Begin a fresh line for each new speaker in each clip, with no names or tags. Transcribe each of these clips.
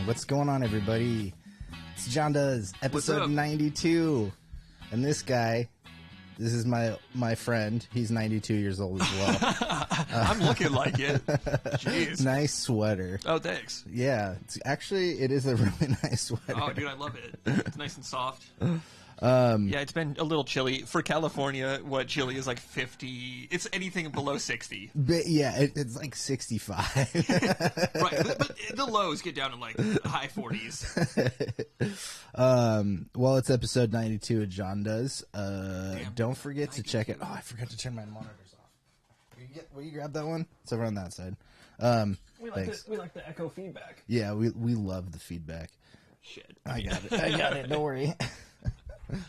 What's going on, everybody? It's Jon Does, episode 92. And this guy, this is my friend. He's 92 years old as well.
I'm looking like it. Jeez.
Nice sweater.
Oh, thanks.
Yeah, it is a really nice sweater.
Oh, dude, I love it. It's nice and soft. Yeah, it's been a little chilly. For California, what chilly is like 50. It's anything below 60.
But yeah, it's like 65.
Right, but the lows get down to like high 40s.
Well, it's episode 92 of Jon Does. Don't forget to check it. Oh, I forgot to turn my monitors off. Will you grab that one? It's over on that side.
We like the echo feedback.
Yeah, we love the feedback.
Shit.
I got it. Don't worry.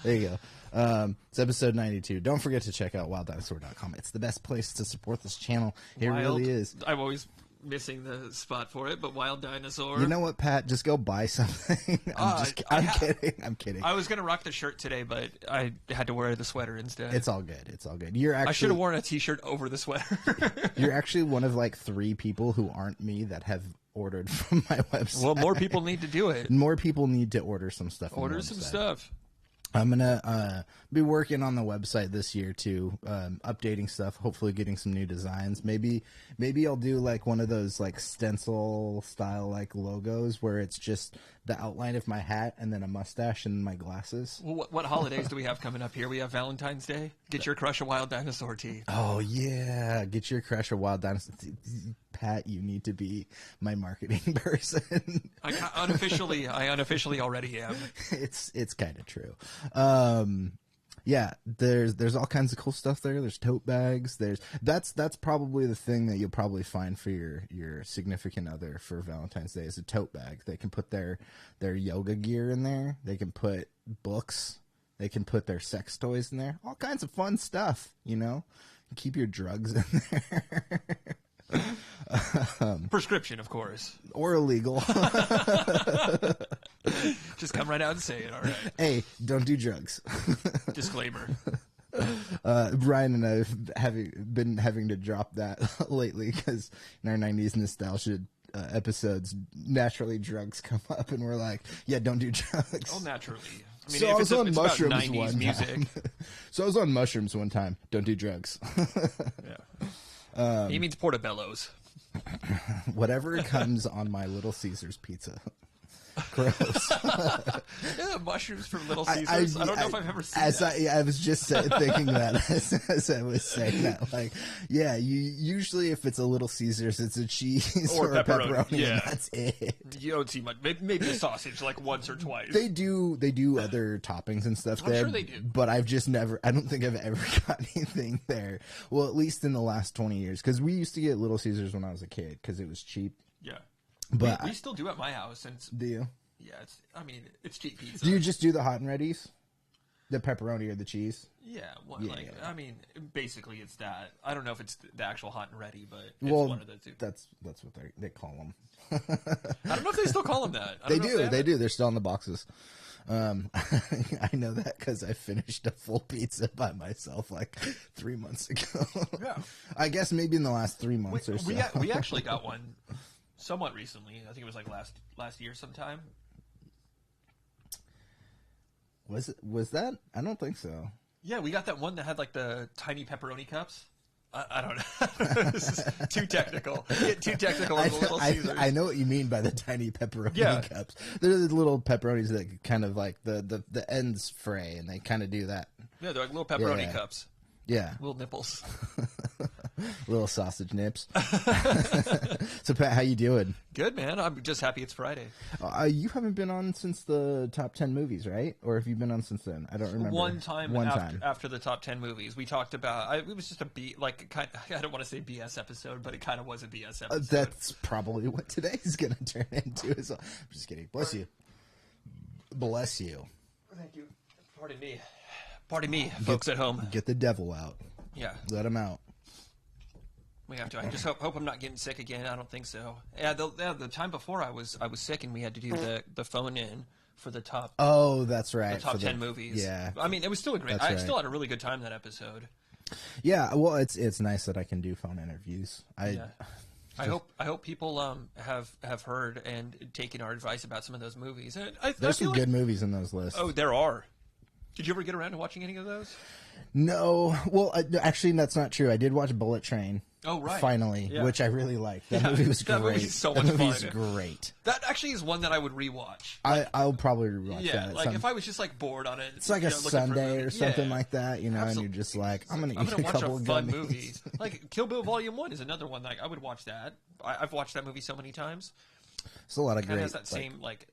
There you go. It's episode 92. Don't forget to check out wilddinosaur.com. It's the best place to support this channel. It really is.
I'm always missing the spot for it, but Wild Dinosaur.
You know what, Pat? Just go buy something. I'm kidding.
I was going to rock the shirt today, but I had to wear the sweater instead.
It's all good. I
should have worn a t-shirt over the sweater.
You're actually one of like 3 people who aren't me that have ordered from my website.
Well, more people need to do it.
More people need to order some stuff.
Order some stuff.
I'm gonna be working on the website this year too, updating stuff. Hopefully, getting some new designs. Maybe I'll do like one of those like stencil style like logos where it's just the outline of my hat and then a mustache and my glasses.
Well, what holidays do we have coming up here? We have Valentine's Day. Get your crush a Wild Dinosaur tee.
Oh yeah, get your crush a Wild Dinosaur. Pat, you need to be my marketing person.
I unofficially already am.
It's kind of true. Yeah, there's all kinds of cool stuff there. There's tote bags. That's probably the thing that you'll probably find for your significant other for Valentine's Day is a tote bag. They can put their yoga gear in there. They can put books. They can put their sex toys in there. All kinds of fun stuff, you know. Keep your drugs in there.
Prescription, of course,
or illegal.
Just come right out and say it. All right.
Hey, don't do drugs.
Disclaimer.
Brian and I have been having to drop that lately because in our 90s nostalgia episodes, naturally drugs come up, and we're like, yeah, don't do drugs.
Oh, naturally. I mean,
so I was on mushrooms
one time.
So I was on mushrooms one time. Don't do drugs.
Yeah. He means portobellos.
Whatever comes on my Little Caesars pizza. Gross.
Yeah, mushrooms from Little Caesars. I don't know if I've ever seen that.
I was just thinking that as I was saying that. Like, yeah, usually if it's a Little Caesars, it's a cheese or a pepperoni.
Yeah,
and that's it.
You don't see much. Maybe a sausage, like once or twice.
They do other toppings and stuff there.
I'm sure they do.
But I've just never. I don't think I've ever got anything there. Well, at least in the last 20 years, because we used to get Little Caesars when I was a kid because it was cheap.
Yeah.
But
we still do at my house. And
do you?
Yeah, it's cheap pizza.
Do you just do the hot and readies? The pepperoni or the cheese?
Yeah,
yeah.
I mean, basically it's that. I don't know if it's the actual hot and ready, but it's one of the two.
That's what they call them.
I don't know if they still call them that.
They do. They're still in the boxes. I know that because I finished a full pizza by myself like 3 months ago.
Yeah.
I guess maybe in the last 3 months or so.
We actually got one somewhat recently. I think it was like last year sometime.
Was that? I don't think so.
Yeah, we got that one that had like the tiny pepperoni cups. I don't know. This is too technical. Get too technical on the Little Caesars.
I know what you mean by the tiny pepperoni cups. They're the little pepperonis that kind of like the ends fray, and they kind of do that.
Yeah, they're like little pepperoni cups.
Yeah.
Little nipples.
Little sausage nips. So, Pat, how you doing?
Good, man. I'm just happy it's Friday.
You haven't been on since the top 10 movies, right? Or have you been on since then? I don't remember.
One time after the top 10 movies. We talked about it was just I don't want to say BS episode, but it kind of was a BS episode.
That's probably what today's going to turn into. I'm just kidding. Bless you. Bless you.
Thank you. Pardon me. Pardon me, folks at home.
Get the devil out.
Yeah.
Let him out.
We have to. I just hope I'm not getting sick again. I don't think so. Yeah, the time before I was sick and we had to do the phone in for the top.
Oh, that's right.
The top 10 movies.
Yeah.
I mean, it was still a great. I still had a really good time that episode.
Yeah, well, it's nice that I can do phone interviews.
I hope people have heard and taken our advice about some of those movies. And I
There's
feel
some good movies in those lists.
Oh, there are. Did you ever get around to watching any of those?
No, well, actually, that's not true. I did watch Bullet Train.
Oh, right.
Finally,
Yeah.
which I really liked. That movie was great.
That movie's so much
that movie's
fun.
great.
That actually is one that I would rewatch.
I'll probably rewatch
Yeah,
that.
like if I was just like bored on it.
It's like a Sunday or something like that, you know,
Absolutely.
and you're just like, I'm gonna
I'm
eat
gonna
a
watch
couple
a
of
fun
gummies.
movie. Like Kill Bill Volume 1 is another one. Like I would watch that. I've watched that movie so many times.
There's a lot of
Kind of
great.
has that same like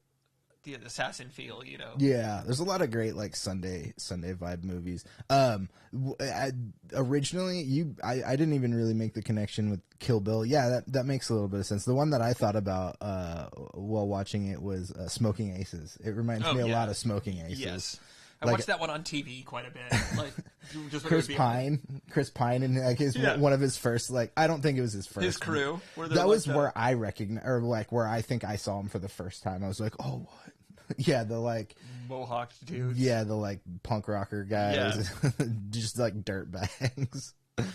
the assassin feel, you know.
Yeah, there's a lot of great like Sunday vibe movies. Originally, I didn't even really make the connection with Kill Bill. Yeah, that makes a little bit of sense. The one that I thought about while watching it was Smoking Aces. It reminds me a lot of Smoking Aces.
Yes. I
Like-
watched that one on TV quite a bit. Like just
Chris Pine, and like one of his first, like, I don't think it was his first.
his crew. Where they're
That
like
was where I recognize, or like where I think I saw him for the first time. I was like, oh, what? Yeah, the like,
Mohawked dudes.
yeah, the like punk rocker guys, just like dirt bags.
There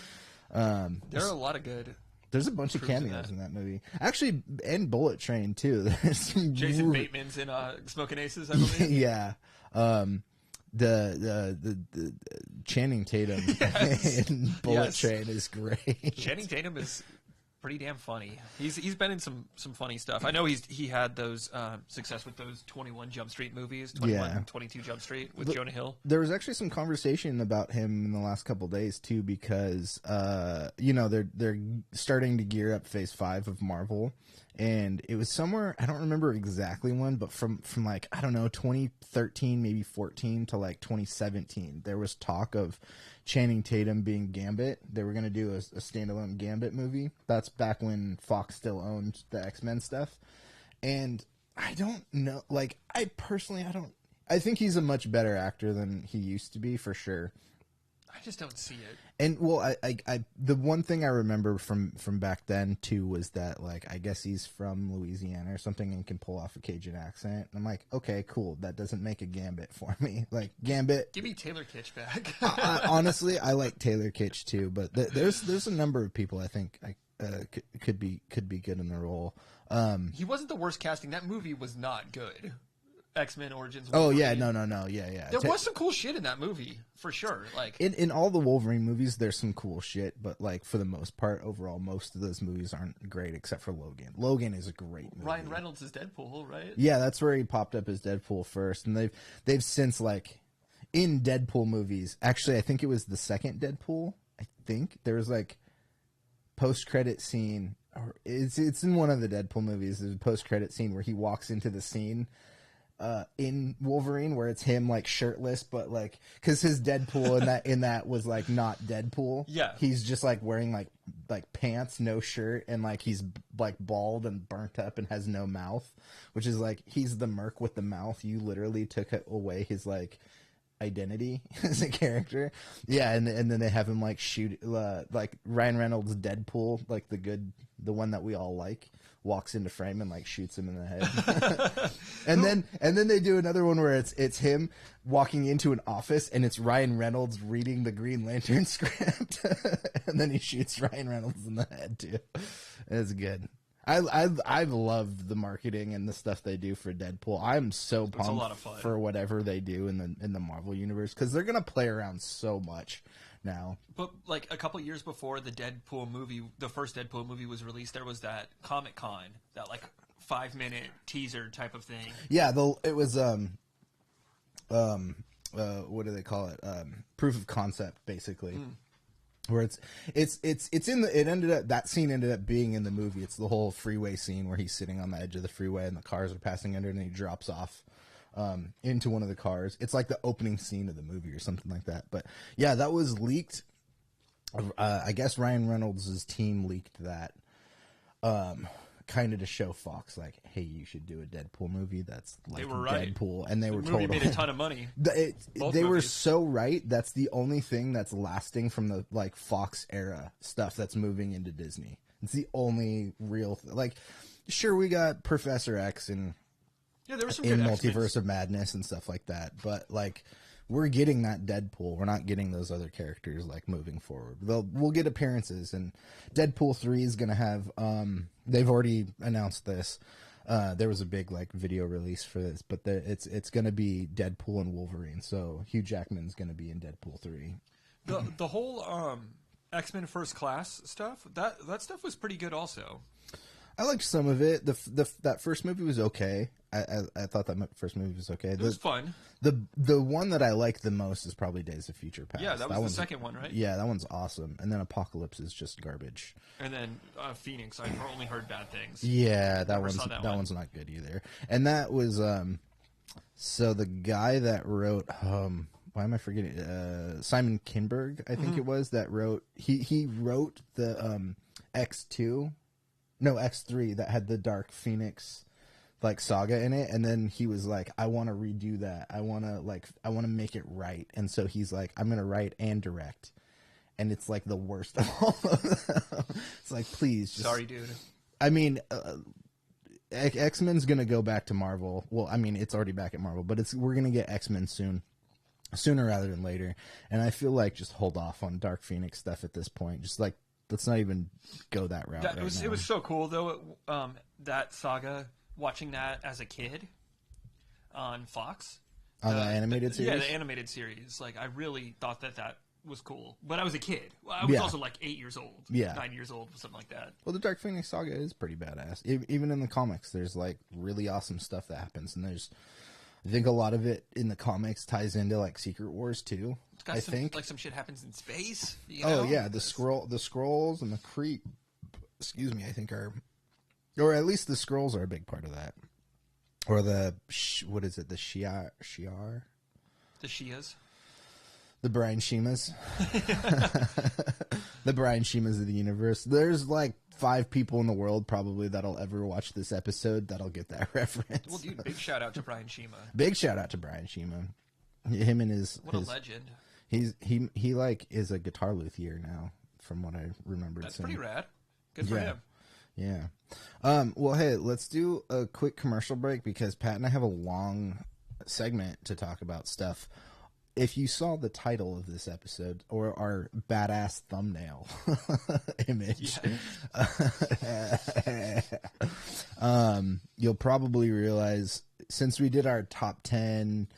are a lot of good.
There's a bunch of cameos in that movie, actually, and Bullet Train too. There's some
Jason Bateman's in Smoking Aces, I believe.
yeah. The Channing Tatum in Bullet Train is great.
Channing Tatum is pretty damn funny. He's been in some funny stuff. I know he had those success with those 21 Jump Street movies, 21, 22 Jump Street with Jonah Hill.
There was actually some conversation about him in the last couple of days too, because you know, they're starting to gear up Phase 5 of Marvel. And it was somewhere, I don't remember exactly when, but from like, I don't know, 2013, maybe 14 to like 2017, there was talk of Channing Tatum being Gambit. They were going to do a standalone Gambit movie. That's back when Fox still owned the X-Men stuff. And I don't know, like, I think he's a much better actor than he used to be, for sure.
I just don't see it.
And well, I the one thing I remember from back then too was that, like, I guess he's from Louisiana or something and can pull off a Cajun accent. And I'm like, okay, cool. That doesn't make a Gambit for me. Like, Gambit.
Give me Taylor Kitsch back.
Honestly, I like Taylor Kitsch too, but there's a number of people I think could be good in the role.
He wasn't the worst casting. That movie was not good. X-Men Origins
Wolverine.
Wolverine.
Oh yeah, no, yeah.
There was some cool shit in that movie, for sure. Like
in all the Wolverine movies, there's some cool shit, but like for the most part, overall, most of those movies aren't great except for Logan. Logan is a great movie.
Ryan Reynolds is Deadpool, right?
Yeah, that's where he popped up as Deadpool first, and they've since, like, in Deadpool movies. Actually, I think it was the second Deadpool. I think there was like post-credit scene, or it's in one of the Deadpool movies. There's a post-credit scene where he walks into the scene in Wolverine where it's him like shirtless, but like, because his Deadpool in that was like not Deadpool.
Yeah,
he's just like wearing like pants, no shirt, and like he's like bald and burnt up and has no mouth, which is like, he's the merc with the mouth. You literally took away his like identity as a character. Yeah, and then they have him like shoot like Ryan Reynolds Deadpool, like the one that we all like, walks into frame and like shoots him in the head. and then they do another one where it's him walking into an office and it's Ryan Reynolds reading the Green Lantern script. And then he shoots Ryan Reynolds in the head too. It's good. I've loved the marketing and the stuff they do for Deadpool. I'm so pumped
a lot of fun.
for whatever they do in the Marvel universe, because they're gonna play around so much now.
But like a couple years before the Deadpool movie, the first Deadpool movie was released, there was that Comic-Con, that like 5-minute teaser type of thing.
Yeah, it was what do they call it? Proof of concept, basically. Where it in the, it ended up, that scene ended up being in the movie. It's the whole freeway scene where he's sitting on the edge of the freeway and the cars are passing under and he drops off into one of the cars. It's like the opening scene of the movie or something like that. But yeah, that was leaked. I guess Ryan Reynolds' team leaked that kind of to show Fox, like, hey, you should do a Deadpool movie that's like
They were right.
Deadpool, and they were
The
totally
movie made a ton of money.
They were so right. That's the only thing that's lasting from the like Fox era stuff that's moving into Disney. It's the only real like, sure, we got Professor X and
Yeah, there was some
in
good
Multiverse
X-Men.
of Madness and stuff like that, but like we're getting that Deadpool. We're not getting those other characters like moving forward. We'll get appearances, and Deadpool 3 is gonna have. They've already announced this. There was a big like video release for this, but it's gonna be Deadpool and Wolverine. So Hugh Jackman's gonna be in Deadpool 3.
The whole X-Men First Class stuff, that stuff was pretty good also.
I liked some of it. That first movie was okay. I thought that first movie was okay.
It was fun.
The one that I like the most is probably Days of Future Past.
Yeah, that was the second one, right?
Yeah, that one's awesome. And then Apocalypse is just garbage.
And then Phoenix, I've only heard bad things.
Yeah, that one's not good either. And that was so the guy that wrote why am I forgetting? Simon Kinberg, I think it was, that wrote he wrote the X2. No, X3 that had the Dark Phoenix like saga in it, and then he was like, I want to redo that. I want to make it right. And so he's like, I'm going to write and direct. And it's like the worst of all of them. It's like, please just...
Sorry, dude.
I mean, X-Men's going to go back to Marvel. Well, I mean, it's already back at Marvel, but we're going to get X-Men sooner rather than later. And I feel like just hold off on Dark Phoenix stuff at this point. Just like, let's not even go that route.
It was so cool though. That saga, watching that as a kid on Fox,
on the animated series.
Yeah, the animated series. Like, I really thought that was cool. But I was a kid. I was also like 8 years old. Yeah, 9 years old, something like that.
Well, the Dark Phoenix saga is pretty badass. Even in the comics, there's like really awesome stuff that happens, and I think a lot of it in the comics ties into like Secret Wars too. I think
like some shit happens in space. You know?
Oh yeah, the Skrulls and the Kree. Excuse me, I think or at least the Skrulls are a big part of that. Or what is it? The Shi'ar?
The Shias.
The Brian Sheemas. The Brian Sheemas of the universe. There's like 5 people in the world probably that'll ever watch this episode that'll get that reference.
Well, dude, big shout out to Brian Sheema.
Big shout out to Brian Sheema. Him and his...
What a legend.
He like is a guitar luthier now, from what I remember.
That's pretty rad. Good for him.
Yeah. Well, hey, let's do a quick commercial break because Pat and I have a long segment to talk about stuff. If you saw the title of this episode or our badass thumbnail image, you'll probably realize since we did our top 10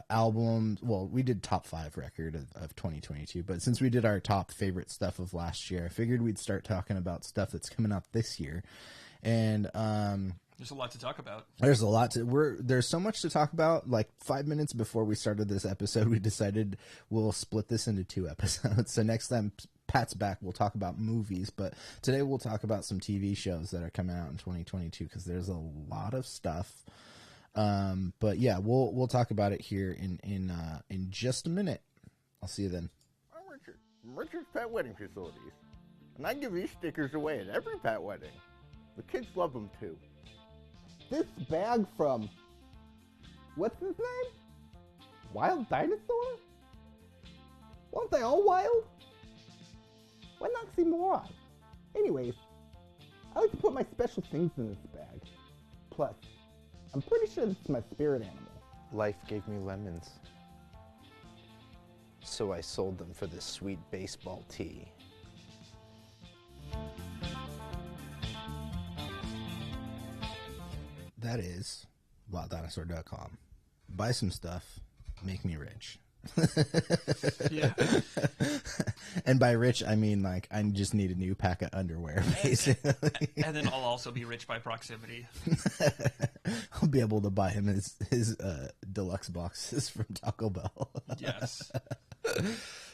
albums, well, we did top 5 record of 2022, but since we did our top favorite stuff of last year, I figured we'd start talking about stuff that's coming up this year. And
there's a lot to talk about.
There's so much to talk about. Like 5 minutes before we started this episode, we decided we'll split this into 2 episodes. So next time Pat's back, we'll talk about movies, but today we'll talk about some TV shows that are coming out in 2022 because there's a lot of stuff. But yeah, we'll talk about it here in just a minute. I'll see you then.
I'm Richard from Richard's Pet Wedding Facilities, and I give these stickers away at every pet wedding. The kids love them too. This bag from, what's his name? Wild Dinosaur? Weren't they all wild? What an oxymoron. Anyways, I like to put my special things in this bag. Plus, I'm pretty sure this is my spirit animal.
Life gave me lemons, so I sold them for this sweet baseball tee.
That is wilddinosaur.com. Buy some stuff, make me rich.
Yeah.
And by rich, I mean like I just need a new pack of underwear, basically.
And then I'll also be rich by proximity.
I'll be able to buy him his deluxe boxes from Taco Bell.
Yes.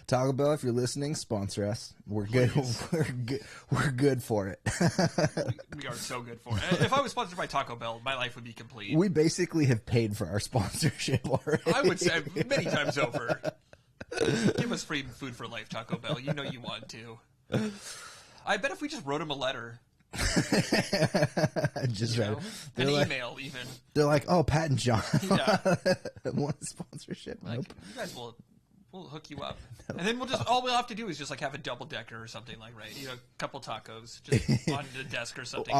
Taco Bell, if you're listening, sponsor us. We're good. We're good for it.
We are so good for it. If I was sponsored by Taco Bell, my life would be complete.
We basically have paid for our sponsorship already.
I would say many times over. Give us free food for life, Taco Bell. You know you want to. I bet if we just wrote them a letter.
Just
an email, even.
They're like, oh, Pat and John.
Yeah.
Want a sponsorship?
Like,
nope.
You guys we'll hook you up. No. And then all we'll have to do is just like have a double decker or something, like, right? You know, a couple tacos just on the desk or something.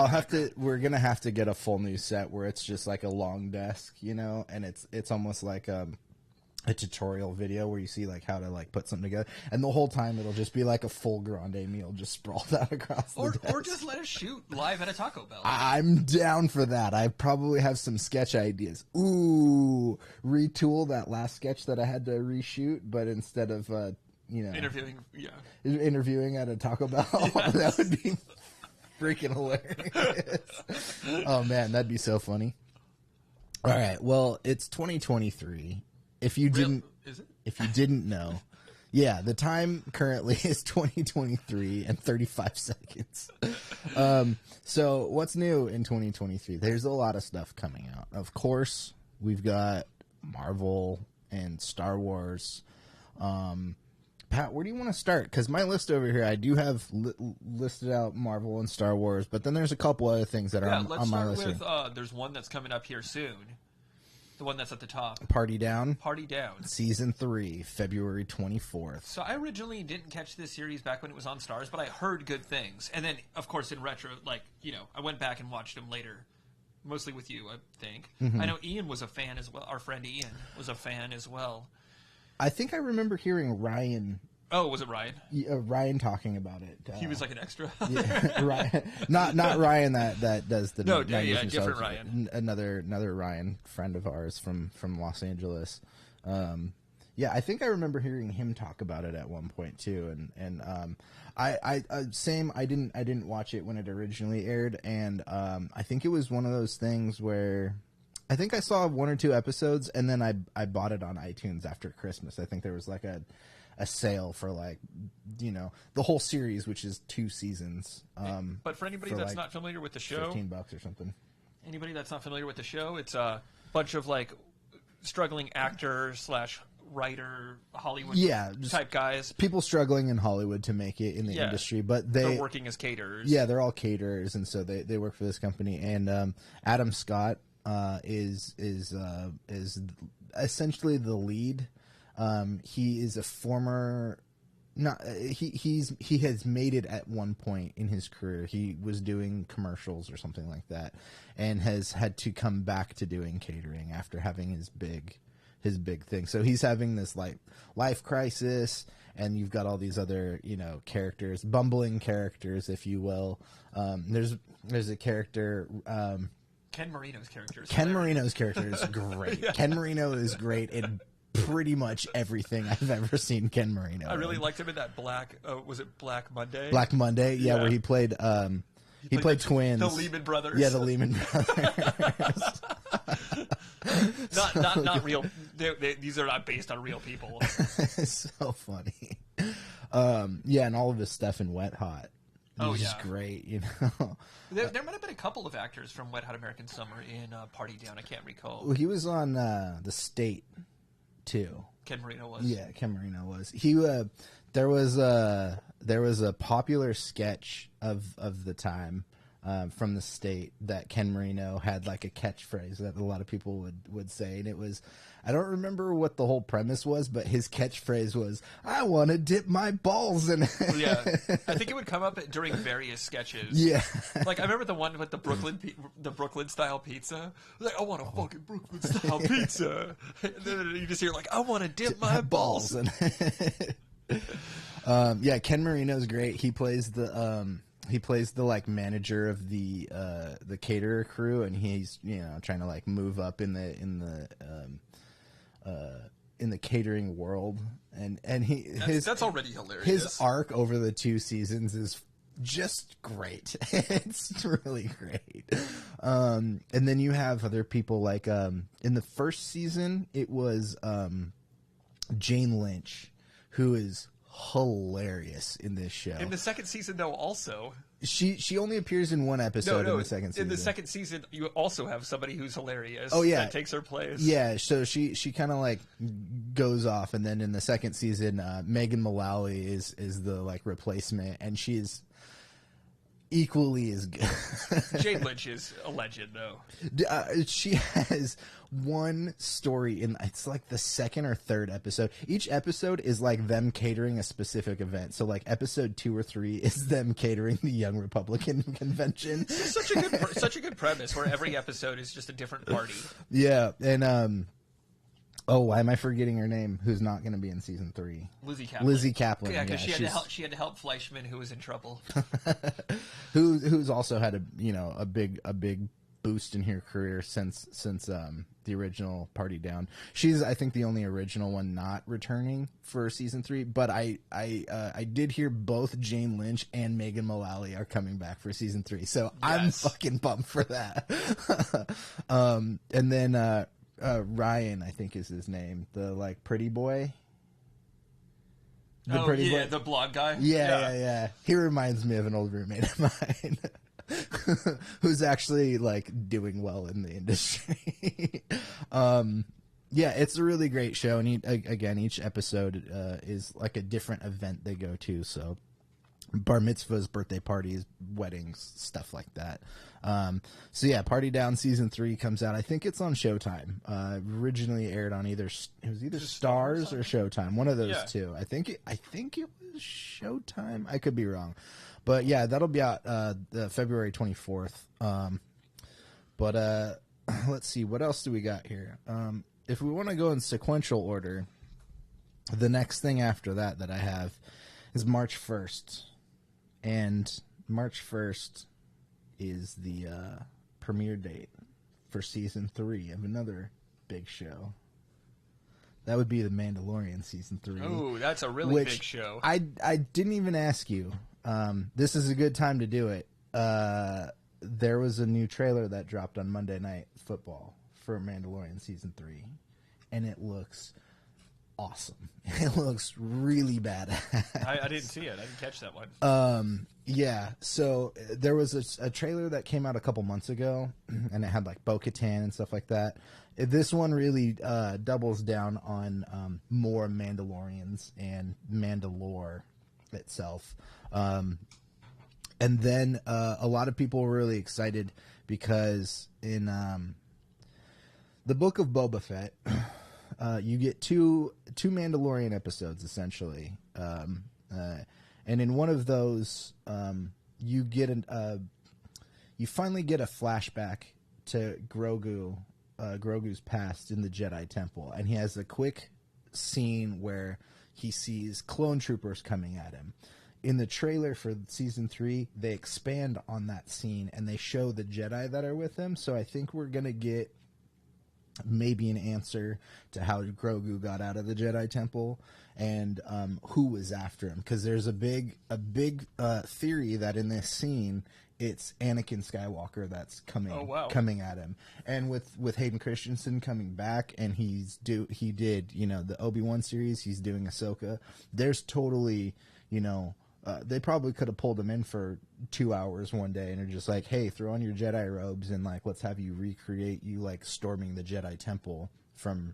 We're gonna have to get a full new set where it's just like a long desk, you know, and it's almost like a tutorial video where you see like how to like put something together, and the whole time it'll just be like a full grande meal just sprawled out across the desk.
Or just let us shoot live at a Taco Bell.
I'm down for that. I probably have some sketch ideas. Ooh, retool that last sketch that I had to reshoot, but instead of interviewing at a Taco Bell, that would be freaking hilarious. Oh man, that'd be so funny. All right, well, it's 2023. If you didn't,
Is it?
If you didn't know, yeah, the time currently is 2023 and 35 seconds. So what's new in 2023? There's a lot of stuff coming out. Of course, we've got Marvel and Star Wars. Pat, where do you want to start? Because my list over here, I do have listed out Marvel and Star Wars, but then there's a couple other things that are on my list.
Let's start with, there's one that's coming up here soon. The one that's at the top.
Party Down.
Party Down.
Season 3, February 24th.
So I originally didn't catch this series back when it was on Stars, but I heard good things. And then, of course, in retro, I went back and watched them later. Mostly with you, I think. Mm-hmm. I know Ian was a fan as well. Our friend Ian was a fan as well.
I think I remember hearing Ryan.
Oh, was it Ryan?
Ryan talking about it.
He was like an extra.
Yeah, Ryan, not Ryan that does the.
No, different Ryan.
Another Ryan, friend of ours from Los Angeles. Yeah, I think I remember hearing him talk about it at one point too, and I didn't watch it when it originally aired, and I think it was one of those things where. I think I saw 1 or 2 episodes, and then I bought it on iTunes after Christmas. I think there was like a sale for the whole series, which is 2 seasons.
But for anybody that's not familiar with the show,
$15 or something.
Anybody that's not familiar with the show, it's a bunch of struggling actor / writer Hollywood type guys.
People struggling in Hollywood to make it in the industry, but they're
working as caterers.
Yeah, they're all caterers, and so they work for this company. And Adam Scott is essentially the lead. He is a former. He has made it at one point in his career. He was doing commercials or something like that, and has had to come back to doing catering after having his big thing. So he's having this life crisis, and you've got all these other characters, bumbling characters, if you will. There's a character.
Ken Marino's character is great.
Yeah. Ken Marino is great in pretty much everything I've ever seen Ken Marino.
I really liked him in that was it Black Monday?
Black Monday, yeah. Where he played he played twins.
The Lehman Brothers.
Yeah, the Lehman Brothers.
not real. These are not based on real people.
So funny. Yeah, and all of his stuff in Wet Hot. Which is great,
There might have been a couple of actors from Wet Hot American Summer in Party Down. I can't recall.
Well, he was on The State, too.
Ken Marino was.
Yeah, Ken Marino was. He there was a popular sketch of the time from The State that Ken Marino had like a catchphrase that a lot of people would say, and it was. I don't remember what the whole premise was, but his catchphrase was, "I want to dip my balls in it."
Yeah, I think it would come up during various sketches.
Yeah,
I remember the one with the Brooklyn style pizza. Like, I want a fucking Brooklyn style pizza, and then you just hear I want to dip my balls in it.
Yeah, Ken Marino's great. He plays the manager of the caterer crew, and he's trying to move up in the catering world, and
that's already hilarious.
His arc over the 2 seasons is just great. It's really great. And then you have other people in the first season it was Jane Lynch, who is hilarious in this show.
In the second season, though, also
she only appears in 1 episode in the second season.
In the second season, you also have somebody who's hilarious.
Oh yeah,
that takes her place.
Yeah, so she kind of goes off, and then in the second season, Megan Mullally is the replacement, and she's equally as good.
Jane Lynch is a legend, though.
She has one story in it's the second or third episode. Each episode is them catering a specific event. So episode 2 or 3 is them catering the Young Republican Convention.
Such a good premise where every episode is just a different party.
Yeah, and Oh, why am I forgetting her name? Who's not going to be in season 3?
Lizzie Kaplan.
Lizzie Kaplan.
Yeah, because she had to help Fleischman, who was in trouble.
who's also had a big boost in her career since the original Party Down. She's, I think, the only original one not returning for season 3. But I did hear both Jane Lynch and Megan Mullally are coming back for season 3. So yes. I'm fucking pumped for that. And then Ryan, I think is his name, the pretty boy.
The blonde guy.
Yeah. He reminds me of an old roommate of mine. Who's actually doing well in the industry. It's a really great show, and again, each episode is like a different event they go to. So bar mitzvahs, birthday parties, weddings, stuff like that. Party Down season 3 comes out. I think it's on Showtime. Originally aired on either Stars or Showtime, one of those two. I think it was Showtime. I could be wrong. But yeah, that'll be out February 24th. Let's see, what else do we got here? If we want to go in sequential order, the next thing after that I have is March 1st. And March 1st is the premiere date for season 3 of another big show. That would be The Mandalorian season 3.
Oh, that's a really big show.
I didn't even ask you. This is a good time to do it. There was a new trailer that dropped on Monday Night Football for Mandalorian season 3, and it looks awesome. It looks really badass.
I didn't see it. I didn't catch that one.
So there was a trailer that came out a couple months ago, and it had Bo-Katan and stuff like that. This one really doubles down on more Mandalorians and Mandalore itself. And then a lot of people were really excited because in the Book of Boba Fett, you get two Mandalorian episodes essentially, and in one of those, you finally get a flashback to Grogu's past in the Jedi Temple, and he has a quick scene where he sees clone troopers coming at him. In the trailer for season 3, they expand on that scene and they show the Jedi that are with him. So I think we're gonna get maybe an answer to how Grogu got out of the Jedi Temple and who was after him. Because there's a big theory that in this scene it's Anakin Skywalker that's coming at him. And with Hayden Christensen coming back, and he did the Obi-Wan series, he's doing Ahsoka. There's totally they probably could have pulled him in for 2 hours one day and are just like, hey, throw on your Jedi robes and let's have you recreate you storming the Jedi Temple from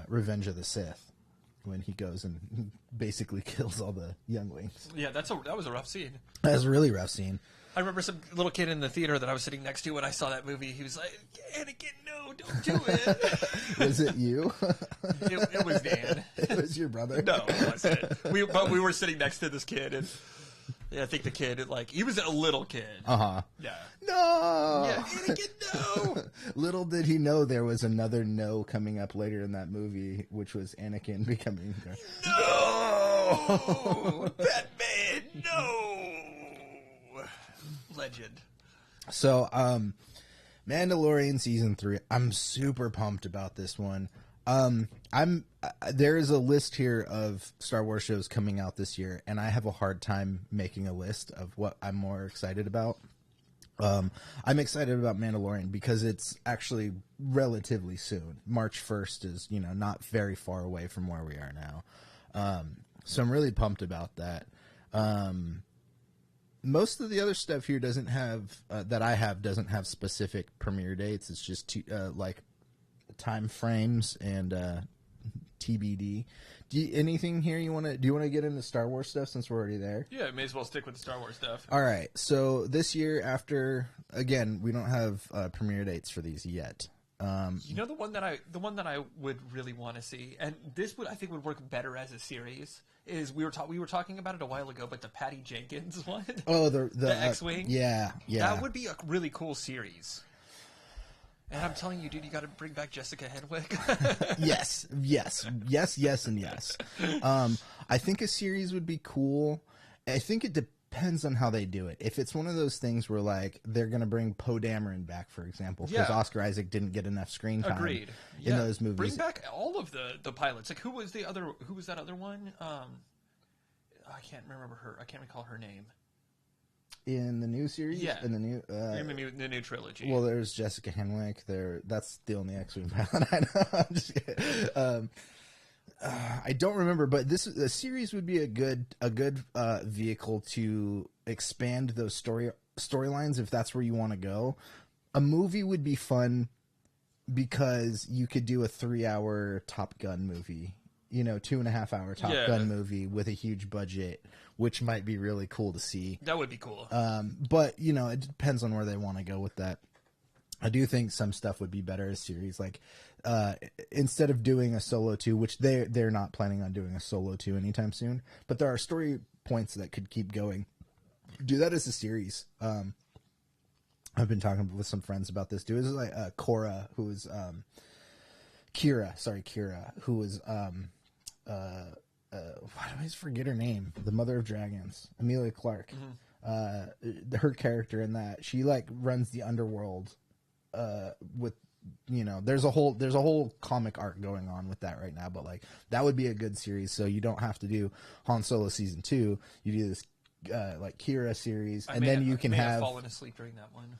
Revenge of the Sith, when he goes and basically kills all the younglings.
Yeah, that was a rough scene.
That was a really rough scene.
I remember some little kid in the theater that I was sitting next to when I saw that movie. He was like, Anakin, no, don't do it.
Was it you?
It was Dan.
It was your brother?
No, it wasn't. But we were sitting next to this kid, and I think the kid, he was a little kid.
Uh-huh.
Yeah.
No!
Yeah, Anakin, no!
Little did he know there was another no coming up later in that movie, which was Anakin becoming...
No! Batman, no! Legend.
So, Mandalorian season 3. I'm super pumped about this one. There is a list here of Star Wars shows coming out this year, and I have a hard time making a list of what I'm more excited about. I'm excited about Mandalorian because it's actually relatively soon. March 1st is, not very far away from where we are now. So I'm really pumped about that. Most of the other stuff here doesn't have doesn't have specific premiere dates. It's just time frames and TBD. Anything here you want to? Do you want to get into Star Wars stuff since we're already there?
Yeah, may as well stick with the Star Wars stuff.
All right. So this year, again, we don't have premiere dates for these yet.
The one that I would really want to see, and this I think would work better as a series, is we were talking about it a while ago, but the Patty Jenkins one.
Oh, the
X-wing.
Yeah.
That would be a really cool series. And I'm telling you, dude, you got to bring back Jessica Henwick.
Yes, and yes. I think a series would be cool. I think it depends on how they do it. If it's one of those things where like they're gonna bring Poe Dameron back, for example, because
Yeah.
Oscar Isaac didn't get enough screen time
Agreed.
in those movies.
Bring back all of the pilots. Like who was that other one? I can't remember her. I can't recall her name.
In the new series,
Yeah.
in the new
The new trilogy.
well, there's Jessica Henwick. That's the only X-Wing pilot I know. I'm just kidding. I don't remember, but a series would be a good vehicle to expand those storylines if that's where you want to go. A movie would be fun because you could do a 3-hour Top Gun movie, 2.5-hour Top Gun movie with a huge budget, which might be really cool to see.
That would be cool.
But it depends on where they want to go with that. I do think some stuff would be better as series, like instead of doing a Solo 2, which they're not planning on doing a Solo 2 anytime soon, but there are story points that could keep going. Do that as a series. I've been talking with some friends about this. Do it like Kira, who is Kira, who was why do I always forget her name? The Mother of Dragons, Emilia Clarke. Mm-hmm. Her character in that, she like runs the underworld. With there's a whole comic arc going on with that right now, but like that would be a good series. So you don't have to do Han Solo season 2. You do this like Kira series, and then you can have
fallen asleep during that one.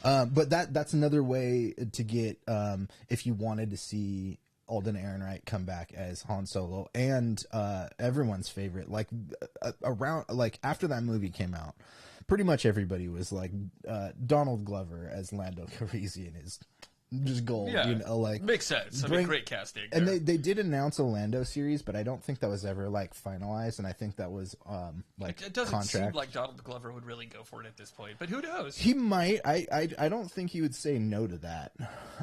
Oh, but that's another way to get if you wanted to see Alden Ehrenreich come back as Han Solo, and everyone's favorite, like around like after that movie came out, pretty much everybody was like Donald Glover as Lando Calrissian is just gold.
Yeah,
like
makes sense. Great casting.
And they did announce a Lando series, but I don't think that was ever like finalized, and I think that was like
it doesn't
contract.
seem like Donald Glover would really go for it at this point, but who knows?
He might. I don't think he would say no to that.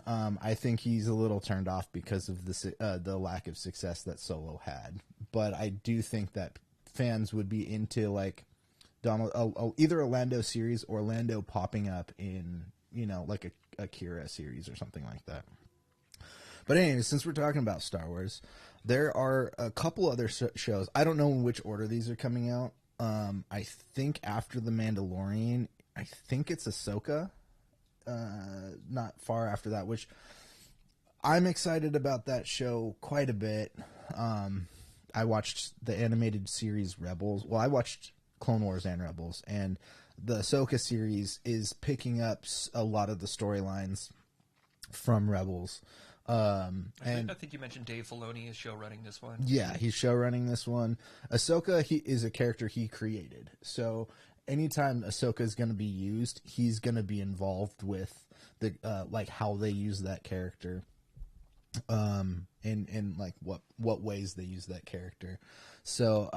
I think he's a little turned off because of the lack of success that Solo had, but I do think that fans would be into like Donald either a Lando series or Lando popping up in like a Kira series or something like that. But anyway, since we're talking about Star Wars, there are a couple other shows. I don't know in which order these are coming out. I think after The Mandalorian, I think it's Ahsoka. Not far after that, which I'm excited about that show quite a bit. I watched the animated series Rebels. Well, I watched Clone Wars and Rebels, and the Ahsoka series is picking up a lot of the storylines from Rebels.
I think you mentioned Dave Filoni is show running this one.
Yeah, he's show running this one. Ahsoka is a character he created, so anytime Ahsoka is going to be used, he's going to be involved with the like how they use that character, and like what ways they use that character. So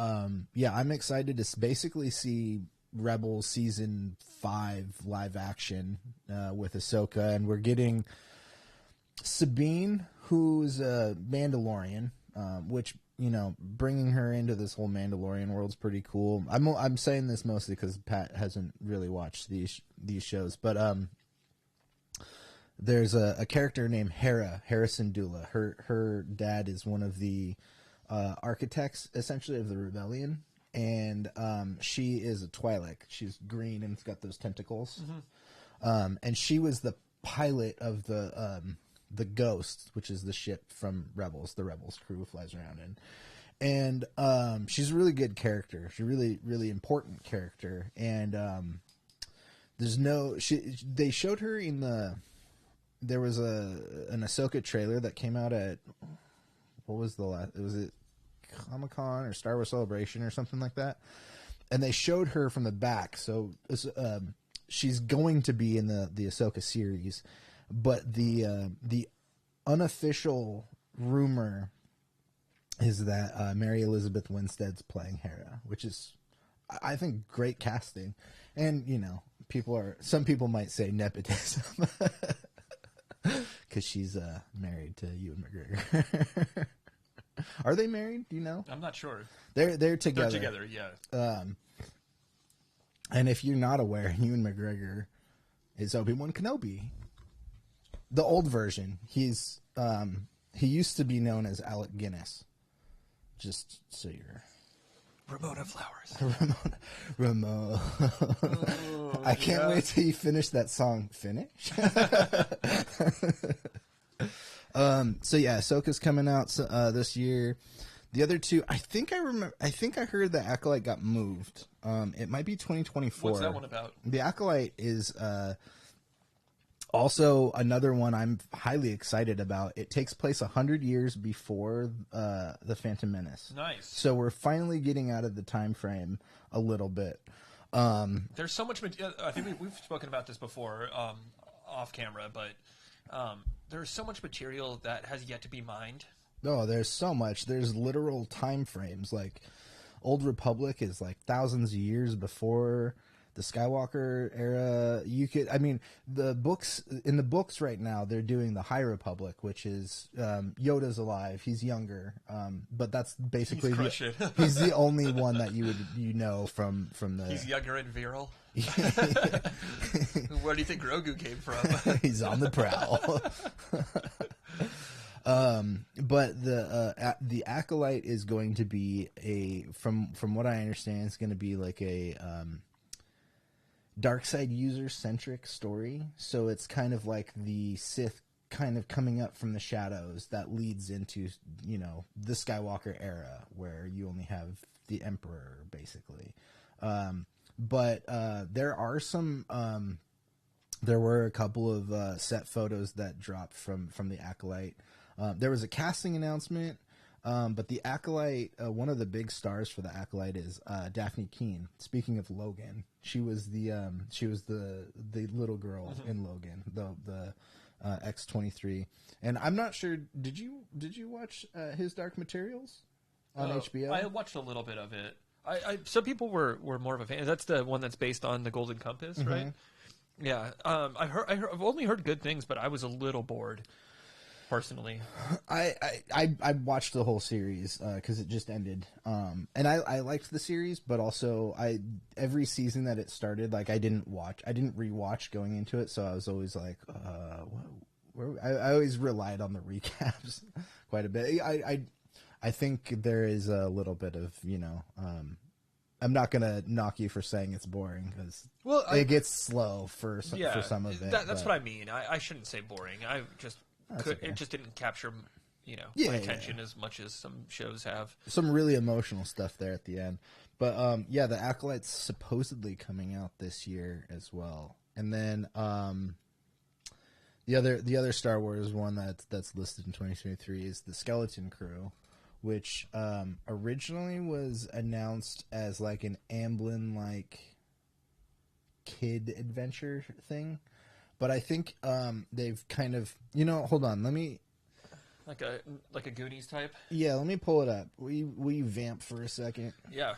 yeah, I'm excited to basically see Rebels season 5 live action with Ahsoka, and we're getting Sabine, who's a Mandalorian, which bringing her into this whole Mandalorian world's pretty cool. I'm saying this mostly because Pat hasn't really watched these shows, but there's a character named Hera Syndulla. Her dad is one of the architects, essentially, of the rebellion, and she is a Twi'lek. She's green and it's got those tentacles. Mm-hmm. And she was the pilot of the Ghost, which is the ship from Rebels. The Rebels crew flies around in, and she's a really good character. She's a really, really important character. And they showed her in there was an Ahsoka trailer that came out at, what was the last? Was it Comic-Con or Star Wars Celebration or something like that? And they showed her from the back. So she's going to be in the Ahsoka series, but the unofficial rumor is that Mary Elizabeth Winstead's playing Hera, which is, I think, great casting. And some people might say nepotism because she's married to Ewan McGregor. Are they married? Do you know?
I'm not sure.
They're together.
They're together, yeah.
And if you're not aware, Ewan McGregor is Obi-Wan Kenobi. The old version. He used to be known as Alec Guinness. Just so you're...
Ramona Flowers.
Ramona. I can't wait till you finish that song. Finish? So yeah, Ahsoka's coming out this year. The other two, I think I heard the Acolyte got moved. It might be 2024.
What's that one about?
The Acolyte is also another one I'm highly excited about. It takes place 100 years before the Phantom Menace.
Nice.
So we're finally getting out of the time frame a little bit.
There's so much. I think we've spoken about this before off camera, but there's so much material that has yet to be mined.
Oh, there's so much. There's literal time frames. Like, Old Republic is like thousands of years before the Skywalker era. In the books right now, they're doing the High Republic, which is Yoda's alive. He's younger, but that's basically he's the only one that you know from the. He's
younger and virile. Where do you think Grogu came from?
He's on the prowl. But the Acolyte is going to be from what I understand, it's going to be like a dark side user centric story. So it's kind of like the Sith kind of coming up from the shadows that leads into, the Skywalker era where you only have the Emperor basically. But there are some, there were a couple of set photos that dropped from the Acolyte. There was a casting announcement, but the Acolyte, one of the big stars for the Acolyte is Daphne Keane. Speaking of Logan, she was the little girl in Logan, the X-23. And I'm not sure. Did you watch his Dark Materials on HBO?
I watched a little bit of it. Some people were more of a fan. That's the one that's based on the Golden Compass, right? Yeah. I've only heard good things, but I was a little bored. Personally,
I watched the whole series because it just ended, and I liked the series, but also every season that it started, like I didn't rewatch going into it, so I was always like, I always relied on the recaps quite a bit. I think there is a little bit of I'm not gonna knock you for saying it's boring because it gets slow for some of it.
That's what I mean. I shouldn't say boring. It just didn't capture, my attention as much as some shows have.
Some really emotional stuff there at the end. But, the Acolyte's supposedly coming out this year as well. And then the other Star Wars one that's listed in 2023 is the Skeleton Crew, which originally was announced as like an Amblin kid adventure thing. But I think they've kind of, hold on, let me...
Like a Goonies type?
Yeah, let me pull it up. Will you vamp for a second?
Yeah.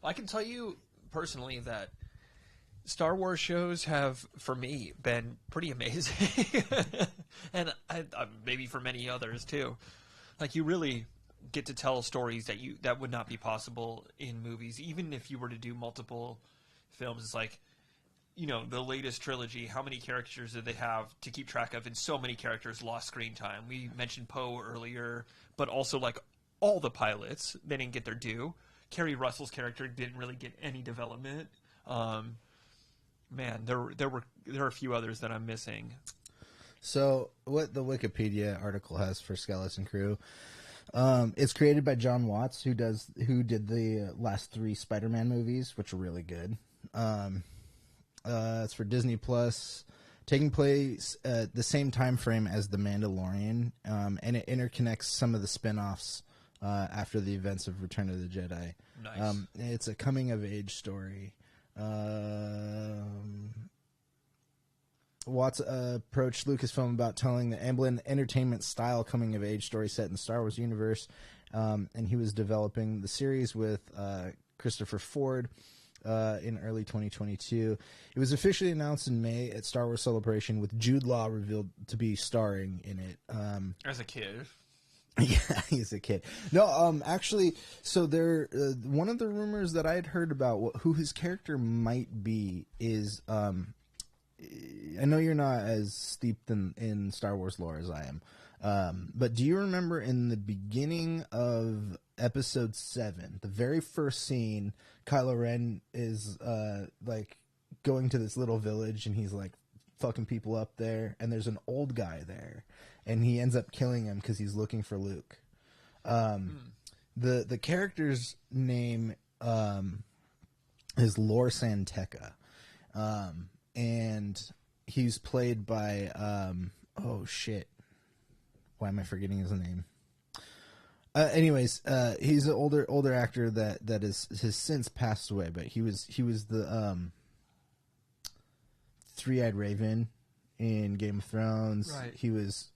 I can tell you personally that Star Wars shows have, for me, been pretty amazing. And maybe for many others, too. Like, you really get to tell stories that would not be possible in movies. Even if you were to do multiple films, it's like... the latest trilogy, how many characters did they have to keep track of? And so many characters lost screen time. We mentioned Poe earlier, but also all the pilots, they didn't get their due. Kerry Russell's character didn't really get any development. There are a few others that I'm missing.
So what the Wikipedia article has for Skeleton Crew, it's created by John Watts, who did the last 3 Spider-Man movies, which are really good. It's for Disney Plus, taking place at the same time frame as The Mandalorian, and it interconnects some of the spin-offs after the events of Return of the Jedi.
Nice.
It's a coming-of-age story. Watts approached Lucasfilm about telling the Amblin Entertainment-style coming-of-age story set in the Star Wars universe, and he was developing the series with Christopher Ford in early 2022. It was officially announced in May at Star Wars Celebration, with Jude Law revealed to be starring in it.
As a kid.
Yeah, he's a kid. No, actually, so there. One of the rumors that I had heard about who his character might be is I know you're not as steeped in Star Wars lore as I am, but do you remember in the beginning of Episode 7, the very first scene, Kylo Ren is like going to this little village and he's like fucking people up there, and there's an old guy there, and he ends up killing him because he's looking for Luke. The character's name is Lor Santeca, and he's played by oh shit, why am I forgetting his name? Anyways, he's an older actor that has since passed away, but he was the Three-Eyed Raven in Game of Thrones.
Right.
He was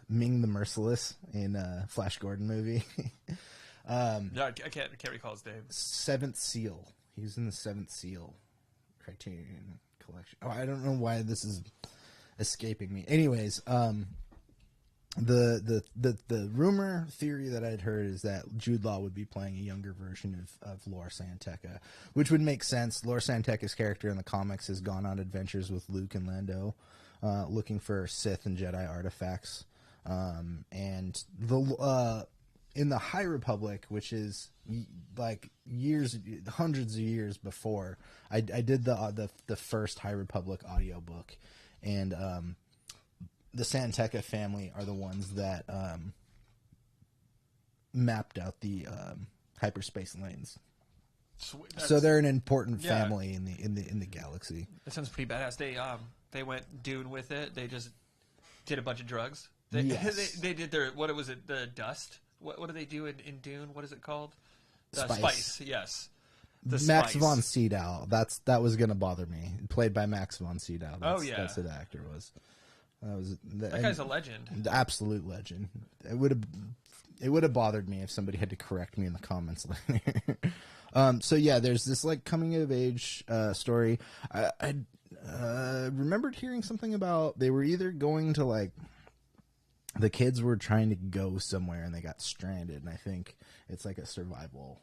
Ming the Merciless in Flash Gordon movie.
No, I can't recall his name.
Seventh Seal. He was in the Seventh Seal Criterion Collection. Oh, I don't know why this is escaping me. Anyways, the rumor theory that I'd heard is that Jude Law would be playing a younger version of Lor Santeca, which would make sense. Lor Santeca's character in the comics has gone on adventures with Luke and Lando, looking for Sith and Jedi artifacts. And in the High Republic, which is like hundreds of years before, I did the first High Republic audiobook, and the Santeca family are the ones that mapped out the hyperspace lanes. So they're an important family in the galaxy.
That sounds pretty badass. They went Dune with it. They just did a bunch of drugs.
Yes.
They did their, what was it, the dust? What do they do in Dune? What is it called? The
Spice.
spice, yes. The
Max
spice.
von Sydow. That was going to bother me. Played by Max von Sydow. That's who the actor was.
That guy's a legend.
The absolute legend. It would have bothered me if somebody had to correct me in the comments later. So yeah, there's this like coming of age story. I remembered hearing something about they were either going to like, the kids were trying to go somewhere and they got stranded, and I think it's like a survival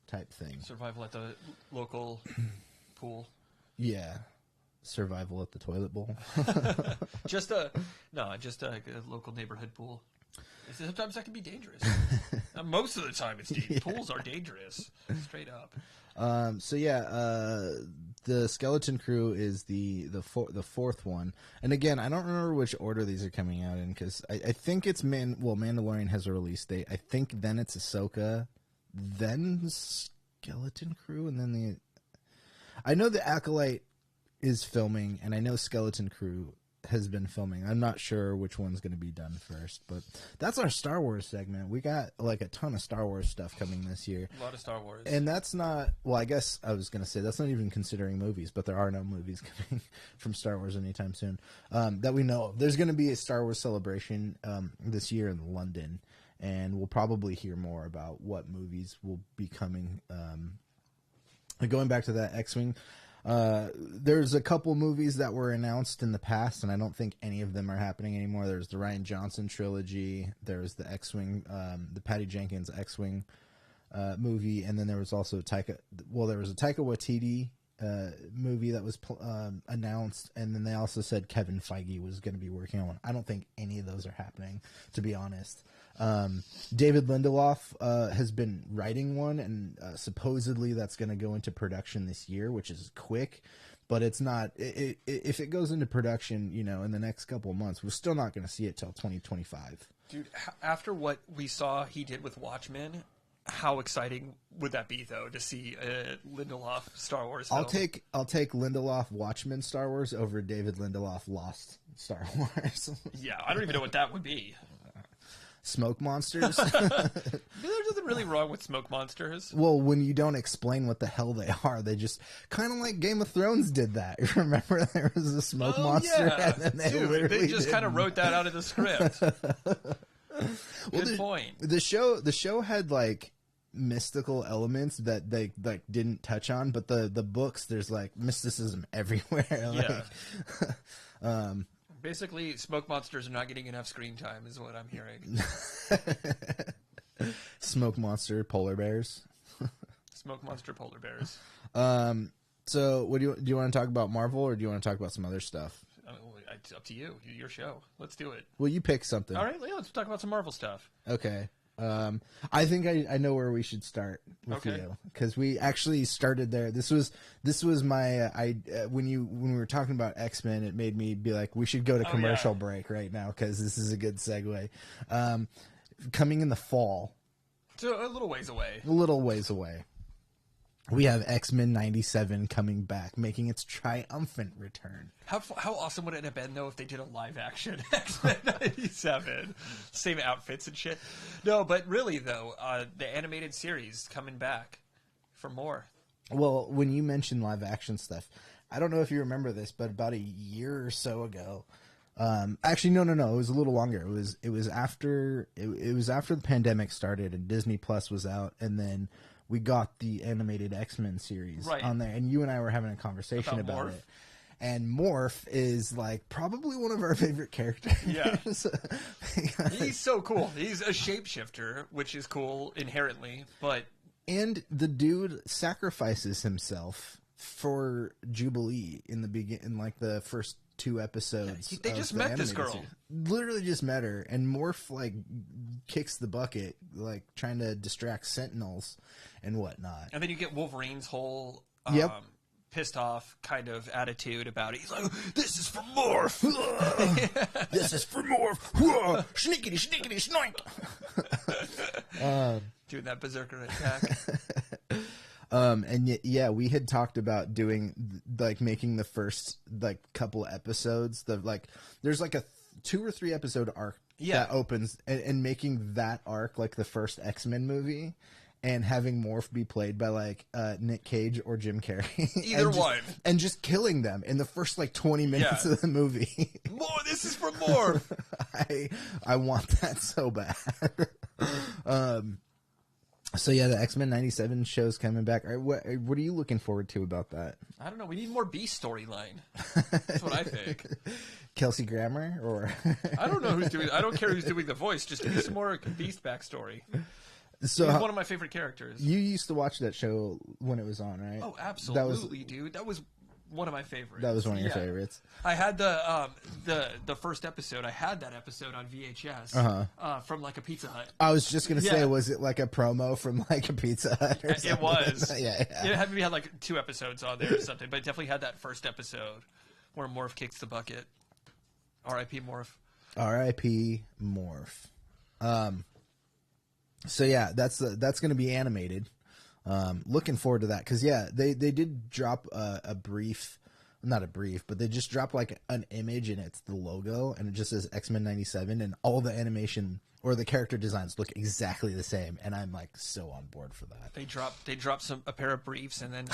type thing.
Survival at the local pool.
Yeah. Survival at the toilet bowl.
just a local neighborhood pool. Sometimes that can be dangerous. Most of the time, pools are dangerous, straight up.
So yeah, the Skeleton Crew is the fourth one, and again, I don't remember which order these are coming out in, because I think it's Mandalorian has a release date. I think then it's Ahsoka, then Skeleton Crew, and then I know the Acolyte is filming, and I know Skeleton Crew has been filming. I'm not sure which one's going to be done first, but that's our Star Wars segment. We got like a ton of Star Wars stuff coming this year.
A lot of Star Wars.
And that's not, well, I guess I was going to say that's not even considering movies, but there are no movies coming from Star Wars anytime soon that we know of. There's going to be a Star Wars celebration this year in London, and we'll probably hear more about what movies will be coming. Going back to that X-Wing, there's a couple movies that were announced in the past, and I don't think any of them are happening anymore. There's the Rian Johnson trilogy. There's the X-Wing, the Patty Jenkins X-Wing movie, and then there was also there was a Taika Waititi movie that was announced, and then they also said Kevin Feige was going to be working on one. I don't think any of those are happening, to be honest. David Lindelof has been writing one, and supposedly that's going to go into production this year, which is quick, but it's not. If it goes into production, in the next couple of months, we're still not going to see it till 2025.
Dude, after what we saw he did with Watchmen, how exciting would that be, though, to see a Lindelof Star Wars film?
I'll take Lindelof Watchmen Star Wars over David Lindelof Lost Star Wars.
Yeah, I don't even know what that would be.
Smoke monsters.
There's nothing really wrong with smoke monsters.
Well, when you don't explain what the hell they are, they just kind of like Game of Thrones did that. Remember, there was a smoke monster,
yeah.
and then
they just kind of wrote that out of the script. Good point.
The show had like mystical elements that they like didn't touch on, but the books, there's like mysticism everywhere.
Yeah. Basically, smoke monsters are not getting enough screen time, is what I'm hearing.
Smoke monster polar bears.
Smoke monster polar bears.
So, what do you want to talk about Marvel, or do you want to talk about some other stuff?
It's up to you. Your show. Let's do it.
Well, you pick something.
All right, yeah, let's talk about some Marvel stuff.
Okay. I think I know where we should start with you, because we actually started there. This was my when we were talking about X-Men, it made me be like, we should go to commercial break right now, because this is a good segue. Coming in the fall,
so a little ways away.
We have X-Men 97 coming back, making its triumphant return.
How awesome would it have been, though, if they did a live-action X-Men 97? Same outfits and shit. No, but really, though, the animated series coming back for more.
Well, when you mentioned live-action stuff, I don't know if you remember this, but about a year or so ago, actually, no, it was a little longer. It was after the pandemic started and Disney Plus was out, and then we got the animated X-Men series on there, and you and I were having a conversation about it. And Morph is like probably one of our favorite characters.
Yeah. He's so cool. He's a shapeshifter, which is cool inherently,
and the dude sacrifices himself for Jubilee in like the first 2 episodes.
They just met this girl.
Literally just met her, and Morph like kicks the bucket, like trying to distract Sentinels and whatnot.
And then you get Wolverine's whole pissed off kind of attitude about it. He's like, "This is for Morph.
This is for Morph. Sneakity, sneakity, snoink."
Doing that berserker attack.
And yeah, we had talked about doing like making the first like couple episodes. There's like a 2 or 3 episode arc that opens, and making that arc like the first X-Men movie, and having Morph be played by like Nick Cage or Jim Carrey.
Either one.
And just killing them in the first like 20 minutes of the movie.
More, this is for Morph.
I want that so bad. So yeah, the X-Men 97 show's coming back. All right, what are you looking forward to about that?
I don't know. We need more Beast storyline. That's what I think.
Kelsey Grammer, or
I don't know who's doing. I don't care who's doing the voice. Just give me some more Beast backstory.
So
he's one of my favorite characters.
You used to watch that show when it was on, right?
Oh, absolutely, dude. That was one of my favorites.
That was one of your favorites.
I had the first episode. I had that episode on VHS from like a Pizza Hut.
I was just gonna say, was it like a promo from like a Pizza Hut? Or something?
It was.
Yeah.
It maybe had like 2 episodes on there or something, but it definitely had that first episode where Morph kicks the bucket. R.I.P. Morph.
R.I.P. Morph. So yeah, that's going to be animated. Looking forward to that, because they did drop not a brief, but they just dropped like an image, and it's the logo, and it just says X-Men 97, and all the animation or the character designs look exactly the same, and I'm like so on board for that.
They dropped a pair of briefs, and then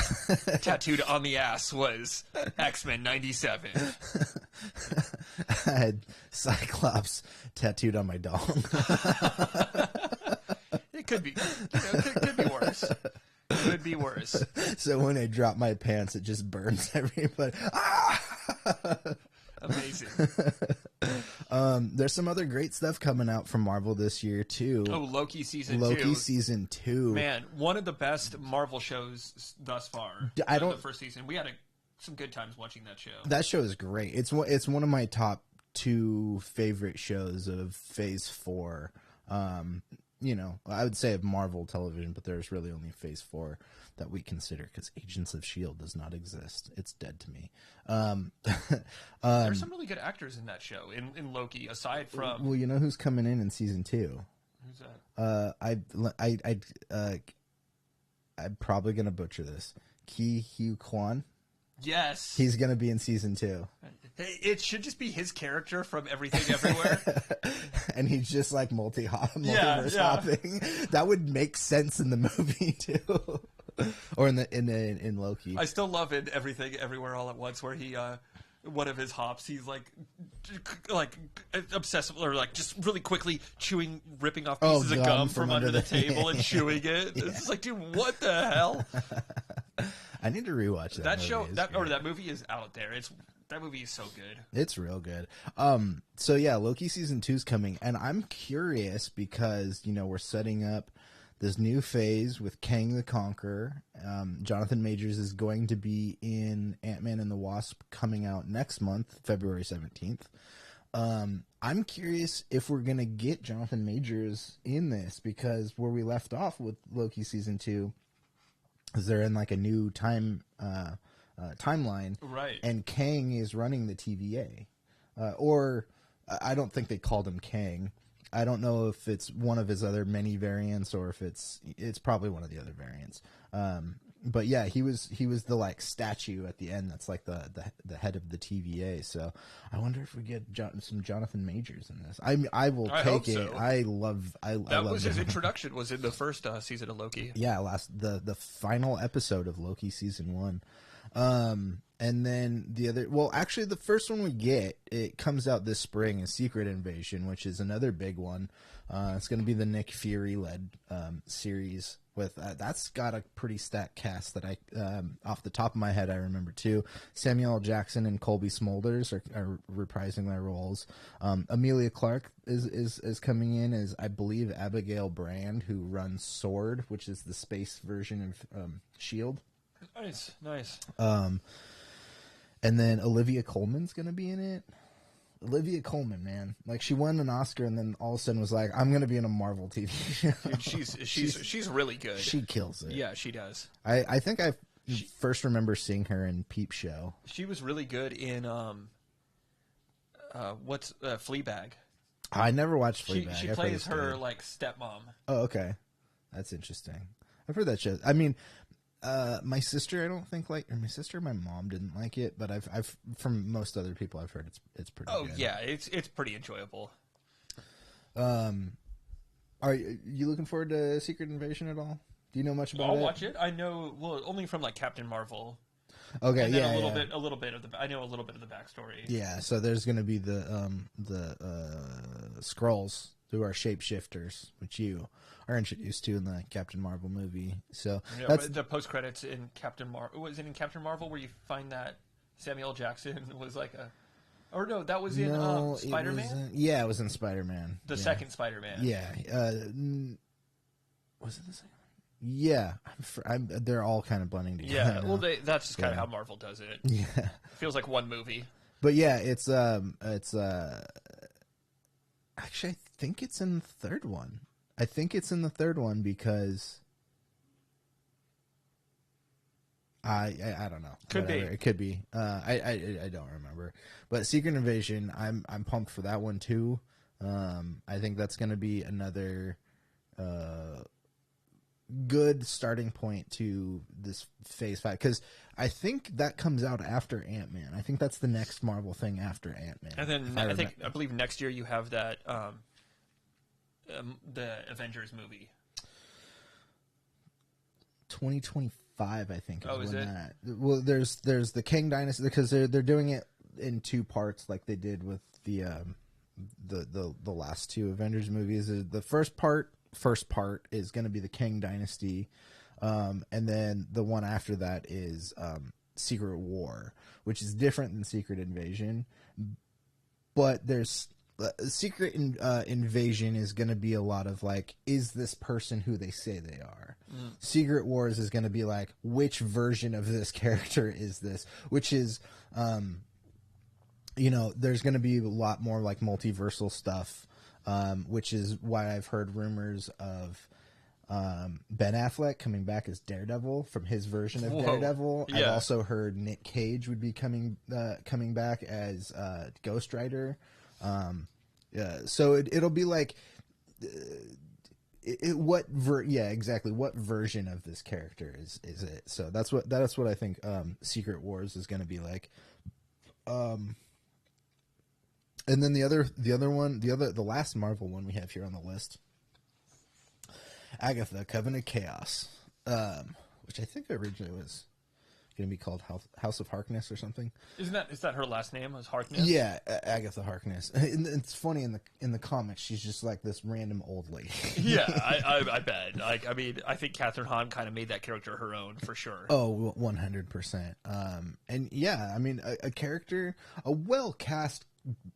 tattooed on the ass was X-Men 97.
I had Cyclops tattooed on my dong.
It could be, could be worse. Could be worse.
So when I drop my pants, it just burns everybody.
Amazing.
There's some other great stuff coming out from Marvel this year too.
Oh, Loki season 2.
Loki season 2.
Man, one of the best Marvel shows thus far. The first season. We had some good times watching that show.
That show is great. It's one of my top 2 favorite shows of Phase 4. I would say of Marvel television, but there's really only Phase 4 that we consider, because Agents of S.H.I.E.L.D. does not exist. It's dead to me.
There's some really good actors in that show, in Loki, aside from...
Well, you know who's coming in season 2?
Who's that?
I'm probably going to butcher this. Ki Hugh Kwan?
Yes.
He's going to be in season 2.
It should just be his character from Everything Everywhere.
And he's just like multiverse hopping. That would make sense in the movie too. Or in Loki.
I still love in Everything Everywhere All at Once, where he one of his hops, he's like obsessive, or like just really quickly ripping off pieces of gum from under the table and chewing it. Yeah. It's just like, dude, what the hell?
I need to rewatch that.
That movie is out there. That movie is so good.
It's real good. So yeah, Loki season 2 is coming, and I'm curious because we're setting up this new phase with Kang the Conqueror. Jonathan Majors is going to be in Ant-Man and the Wasp coming out next month, February 17th. I'm curious if we're going to get Jonathan Majors in this, because where we left off with Loki season 2 is they're in like a new timeline.
Right.
And Kang is running the TVA. Or I don't think they called him Kang. I don't know if it's one of his other many variants or if it's probably one of the other variants. But yeah, he was the like statue at the end that's like the head of the TVA. So I wonder if we get some Jonathan Majors in this. I will take it.
So.
I love
his introduction was in the first season of Loki.
Yeah, the final episode of Loki season 1. And then actually the first one we get, it comes out this spring, is Secret Invasion, which is another big one. It's going to be the Nick Fury led series with that's got a pretty stacked cast that I off the top of my head I remember too. Samuel L. Jackson and Colby Smulders are reprising their roles. Amelia Clarke is coming in as, I believe, Abigail Brand, who runs SWORD, which is the space version of SHIELD.
Nice.
And then Olivia Colman's gonna be in it. Olivia Colman, man, like she won an Oscar and then all of a sudden was like, "I'm gonna be in a Marvel TV show."
Dude, she's really good.
She kills it.
Yeah, she does.
I think I first remember seeing her in Peep Show.
She was really good in Fleabag.
I never watched Fleabag.
She plays her like stepmom.
Oh, okay, that's interesting. I've heard that show. I mean, my sister, I don't think my sister, my mom didn't like it, but I've from most other people I've heard it's pretty good.
Oh yeah, it's pretty enjoyable.
Are you looking forward to Secret Invasion at all? Do you know much about it?
I'll watch it. I know, only from like Captain Marvel.
Okay,
and then
yeah,
a little bit of the. I know a little bit of the backstory.
Yeah, so there's going to be the Skrulls, who are shapeshifters, which you are introduced to in the Captain Marvel movie. So
yeah,
that's
the post credits in Captain Marvel. Was it in Captain Marvel where you find that Samuel L. Jackson was like a? Or no, that was in Spider-Man.
Yeah, it was in Spider-Man.
The second Spider-Man.
Yeah, was it the second? Yeah, they're all kind of blending together.
Yeah, well, that's just kind of how Marvel does it.
Yeah,
it feels like one movie.
But yeah, it's actually, I think it's in the third one. I think it's in the third one because I don't know.
Could
Whatever.
be.
It could be. I don't remember. But Secret Invasion, I'm pumped for that one too. I think that's going to be another good starting point to this Phase 5, because I think that comes out after Ant-Man. I think that's the next Marvel thing after Ant-Man.
And then I believe next year you have that the Avengers movie.
2025, I think.
Is it?
Well, there's the Kang Dynasty, because they're doing it in two parts, like they did with the last two Avengers movies. The first part is going to be the Kang Dynasty, and then the one after that is Secret War, which is different than Secret Invasion. But there's Secret Invasion is going to be a lot of like, is this person who they say they are? Secret Wars is going to be like, which version of this character is this? Which is, there's going to be a lot more like multiversal stuff, which is why I've heard rumors of Ben Affleck coming back as Daredevil from his version of Daredevil. Yeah. I've also heard Nick Cage would be coming back as Ghost Rider. So it'll be like, what version of this character is it? So that's what I think Secret Wars is going to be like. And then the last Marvel one we have here on the list, Agatha, Covenant of Chaos, which I think originally was going to be called House of Harkness or something.
Is that her last name? Was Harkness?
Yeah, Agatha Harkness. And it's funny in the comics, she's just like this random old lady.
Yeah, I bet. Like, I mean, I think Kathryn Hahn kind of made that character her own for sure.
Oh, 100%. And yeah, I mean, a character, a well cast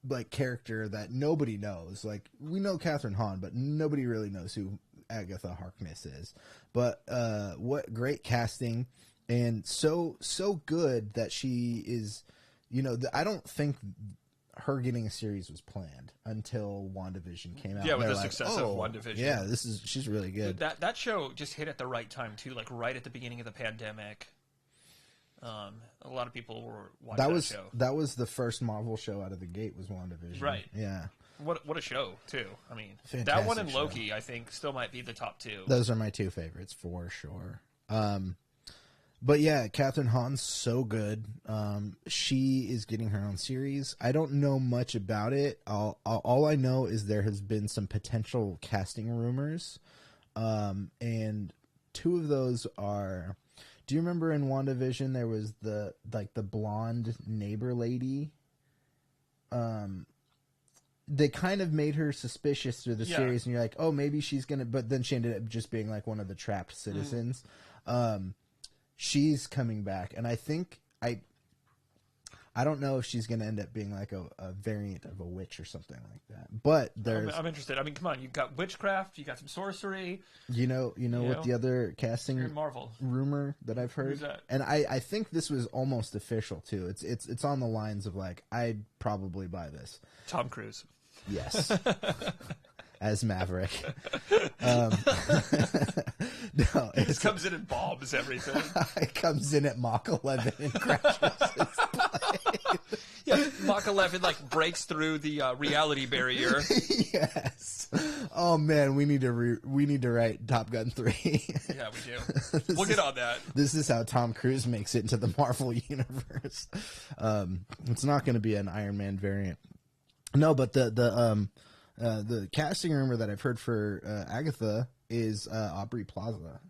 like character that nobody knows. Like, we know Kathryn Hahn, but nobody really knows who Agatha Harkness is. But what great casting, and so good that she is. I don't think her getting a series was planned until WandaVision came out.
Yeah, with the
like,
success of WandaVision.
Yeah, she's really good.
That show just hit at the right time too, like right at the beginning of the pandemic. A lot of people were watching that show.
That was the first Marvel show out of the gate, was WandaVision.
Right.
Yeah.
What a show too. I mean,
Fantastic
that one and
show.
Loki, I think, still might be the top two.
Those are my two favorites for sure. But yeah, Catherine Hahn's so good. She is getting her own series. I don't know much about it. All I know is there has been some potential casting rumors, and two of those are. Do you remember in WandaVision there was the blonde neighbor lady? They kind of made her suspicious through the series, and you're like, oh, maybe she's gonna. But then she ended up just being like one of the trapped citizens. She's coming back, and I think I don't know if she's going to end up being like a variant of a witch or something like that. But
I'm interested. I mean, come on, you've got witchcraft, you got some sorcery.
You know what the other casting
Marvel
rumor that I've heard?
Who's that?
And I think this was almost official too. It's on the lines of like, I'd probably buy this.
Tom Cruise.
Yes. As Maverick. No,
it comes in and bombs everything.
It comes in at Mach 11 and crashes his plane.
Yeah, Mach 11 like breaks through the reality barrier.
Yes. Oh man, we need to write Top Gun 3.
Yeah, we do. We'll get on that.
This is how Tom Cruise makes it into the Marvel universe. It's not going to be an Iron Man variant. No, but the casting rumor that I've heard for Agatha is Aubrey Plaza.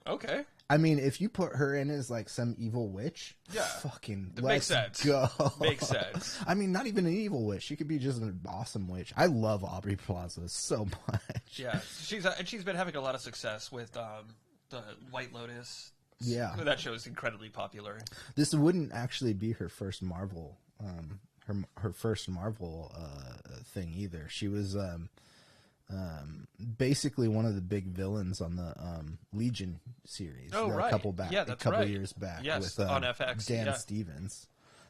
Okay.
I mean, if you put her in as like some evil witch, fucking
makes sense.
Go.
Makes sense.
I mean, not even an evil witch. She could be just an awesome witch. I love Aubrey Plaza so much.
Yeah, she's been having a lot of success with the White Lotus.
Yeah,
that show is incredibly popular.
This wouldn't actually be her first Marvel. Her first Marvel thing either. She was basically one of the big villains on the Legion series.
Oh, right.
A couple years back.
Yes,
with
on FX.
Dan Stevens.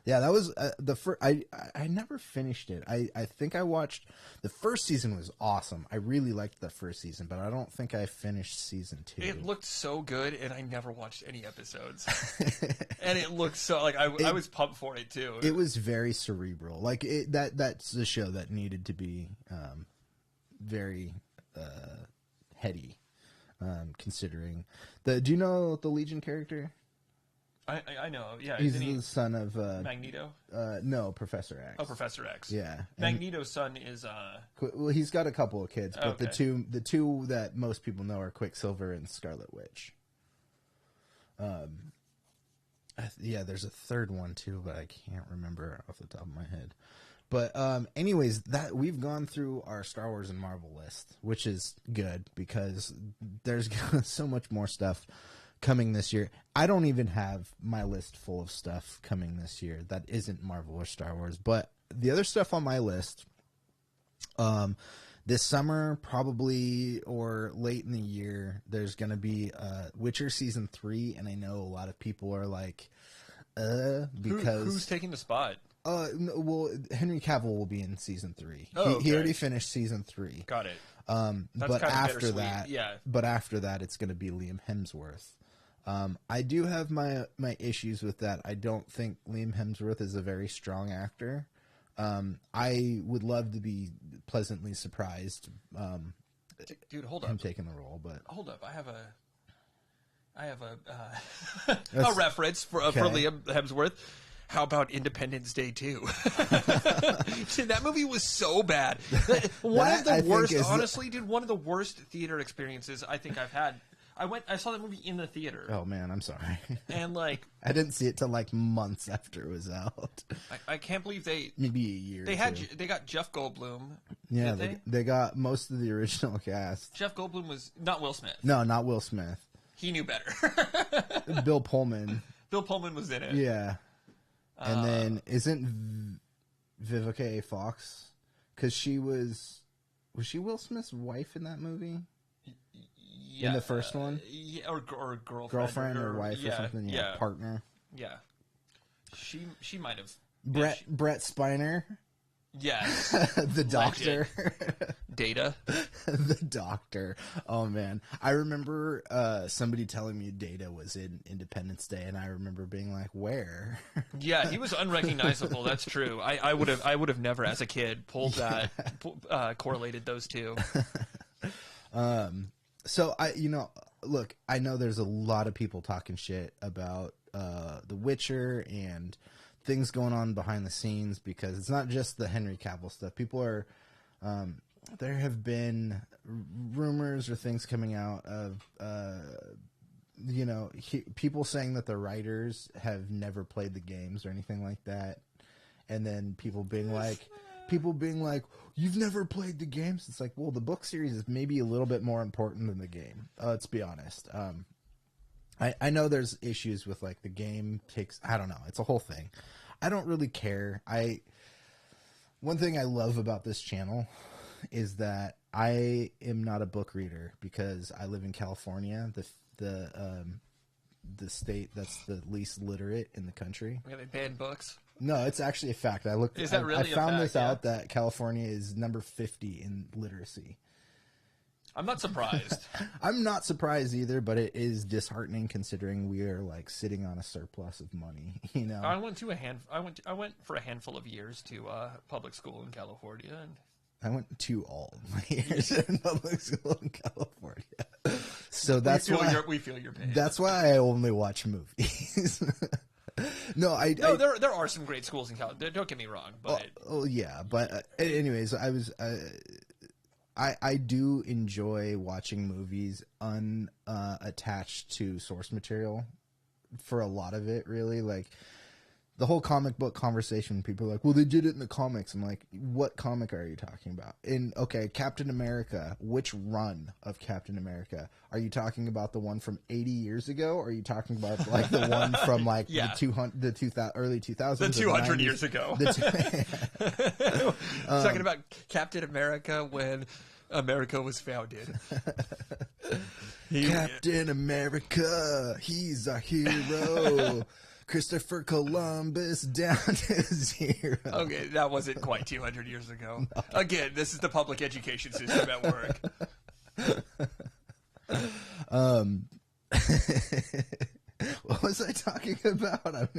Yeah, that was the first. I never finished it. I think I watched the first season. Was awesome. I really liked the first season, but I don't think I finished season 2.
It looked so good, and I never watched any episodes. And it looked so like I was pumped for it too.
It was very cerebral. Like that's the show that needed to be very heady. Considering do you know the Legion character?
I know, yeah.
He's the son of
Magneto.
No, Professor X.
Oh, Professor X.
Yeah,
Magneto's son is.
Well, he's got a couple of kids, but
okay.
the two that most people know are Quicksilver and Scarlet Witch. Yeah, there's a third one too, but I can't remember off the top of my head. But anyways, that we've gone through our Star Wars and Marvel list, which is good because there's so much more stuff coming this year. I don't even have my list full of stuff coming this year that isn't Marvel or Star Wars. But the other stuff on my list, this summer probably or late in the year, there's going to be Witcher Season 3. And I know a lot of people are like, because...
Who's taking the spot?
Well, Henry Cavill will be in Season 3.
Oh, okay.
He already finished Season 3.
Got it.
But after that,
yeah.
But after that, it's going to be Liam Hemsworth. I do have my issues with that. I don't think Liam Hemsworth is a very strong actor. I would love to be pleasantly surprised.
Dude, hold up.
Him taking the role, but
hold up. I have a reference for Liam Hemsworth. How about Independence Day 2? That movie was so bad. One of the worst theater experiences I think I've had. I saw that movie in the theater.
Oh man, I'm sorry.
And like,
I didn't see it till like months after it was out.
I can't believe
maybe a year.
They got Jeff Goldblum.
Yeah, they got most of the original cast.
Jeff Goldblum was not Will Smith.
No, not Will Smith.
He knew better.
Bill Pullman.
Bill Pullman was in it.
Yeah. And then isn't Vivica A. Fox? Because she was she Will Smith's wife in that movie?
Yeah,
in the first one,
yeah, or
girlfriend or wife or
yeah,
something, yeah, partner.
Yeah, she might have.
Brett Spiner,
Yes,
the doctor.
Data.
The doctor. Oh man, I remember somebody telling me Data was in Independence Day, and I remember being like, "Where?"
Yeah, he was unrecognizable. That's true. I would have never, as a kid, pulled that correlated those two.
So look, I know there's a lot of people talking shit about The Witcher and things going on behind the scenes, because it's not just the Henry Cavill stuff. People are there have been rumors or things coming out of people saying that the writers have never played the games or anything like that, and then people being like, you've never played the games. It's like, well, the book series is maybe a little bit more important than the game. Let's be honest. I know there's issues with like the game takes, I don't know, it's a whole thing. I don't really care. One thing I love about this channel is that I am not a book reader, because I live in California, the state that's the least literate in the country.
They ban books.
No, it's actually a fact.
Is that really
I found
a fact?
this out that California is number 50 in literacy.
I'm not surprised.
I'm not surprised either, but it is disheartening considering we are like sitting on a surplus of money.
I went for a handful of years to public school in California, and
I went to all of my years in public school in California. So that's why
we feel your pain.
That's why I only watch movies. No,
there are some great schools in California. Don't get me wrong, but
yeah, but anyways, I do enjoy watching movies unattached to source material for a lot of it, really. Like the whole comic book conversation, people are like, well, they did it in the comics. I'm like, what comic are you talking about? Captain America, which run of Captain America? Are you talking about the one from 80 years ago? Or are you talking about like the one from like early 2000s?
The 200 years ago. Talking about Captain America when America was founded.
Captain America, he's our hero. Christopher Columbus down to zero.
Okay, that wasn't quite 200 years ago. No. Again, this is the public education system at work.
What was I talking about?
About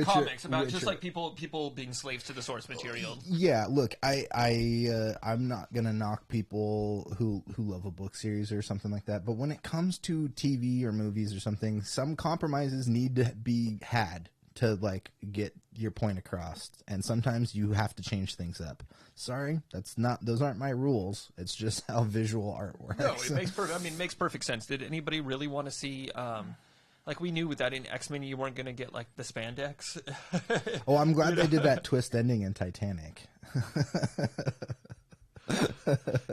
comics, about just like people being slaves to the source material.
Yeah, look, I'm not gonna knock people who love a book series or something like that, but when it comes to TV or movies or something, some compromises need to be had to like get your point across, and sometimes you have to change things up. Sorry, those aren't my rules. It's just how visual art works.
No, it makes perfect sense. Did anybody really want to see? Like, we knew that in X-Men you weren't going to get, like, the spandex.
Oh, I'm glad they did that twist ending in Titanic.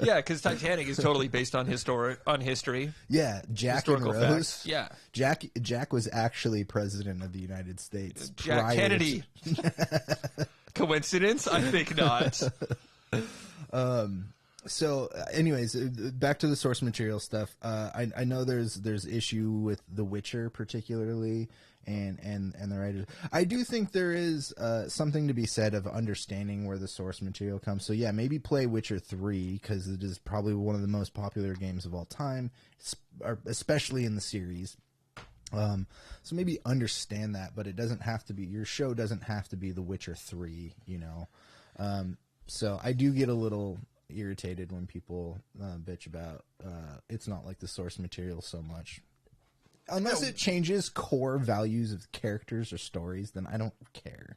Yeah, because Titanic is totally based on history.
Yeah, Jack and Rose.
Facts. Yeah.
Jack was actually president of the United States.
Jack Kennedy. Coincidence? I think not.
So, anyways, back to the source material stuff. I know there's issue with The Witcher particularly, and the writers. I do think there is something to be said of understanding where the source material comes. So yeah, maybe play Witcher 3 because it is probably one of the most popular games of all time, especially in the series. So maybe understand that, but it doesn't have to be, your show doesn't have to be The Witcher 3, So I do get a little irritated when people bitch about it's not like the source material so much. Unless it changes core values of characters or stories, then I don't care,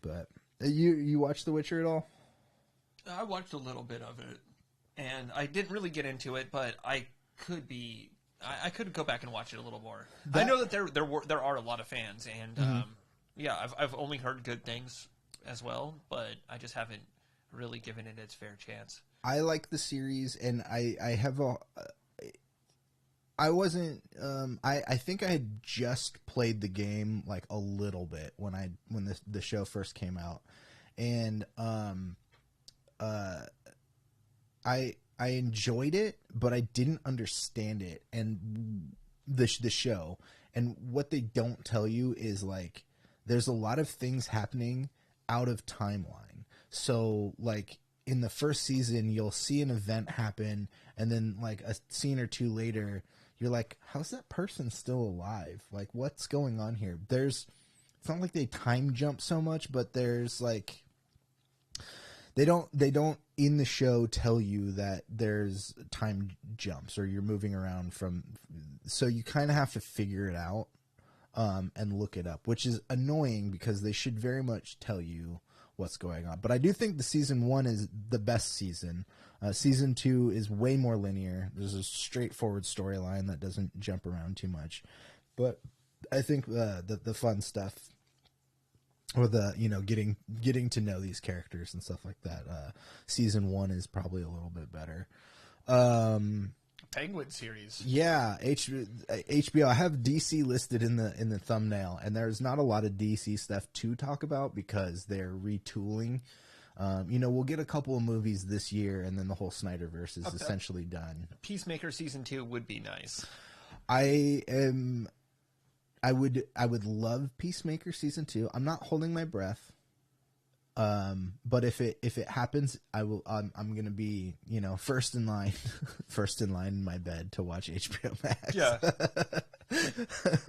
But you watch The Witcher at all?
I watched a little bit of it, and I didn't really get into it, but I could go back and watch it a little more. I know that there are a lot of fans, and I've only heard good things as well, but I just haven't really given it its fair chance.
I like the series, and I have I wasn't I think I had just played the game like a little bit when the show first came out, and I I enjoyed it, but I didn't understand it and the show. And what they don't tell you is like there's a lot of things happening out of timeline. So like in the first season, you'll see an event happen, and then like a scene or two later, you're like, how's that person still alive? Like, what's going on here? It's not like they time jump so much, but there's like, they don't in the show tell you that there's time jumps or you're moving around so you kind of have to figure it out, and look it up, which is annoying because they should very much tell you what's going on. But I do think the season 1 is the best season. Season 2 is way more linear. There's a straightforward storyline that doesn't jump around too much. But I think the fun stuff, or the getting to know these characters and stuff like that, season 1 is probably a little bit better.
Penguin series.
Yeah, HBO. I have DC listed in the thumbnail, and there's not a lot of DC stuff to talk about because they're retooling. We'll get a couple of movies this year, and then the whole Snyderverse is essentially done.
Peacemaker season 2 would be nice.
I would love Peacemaker season 2. I'm not holding my breath. But if it happens, I'm gonna be, first in line in my bed to watch HBO Max.
Yeah.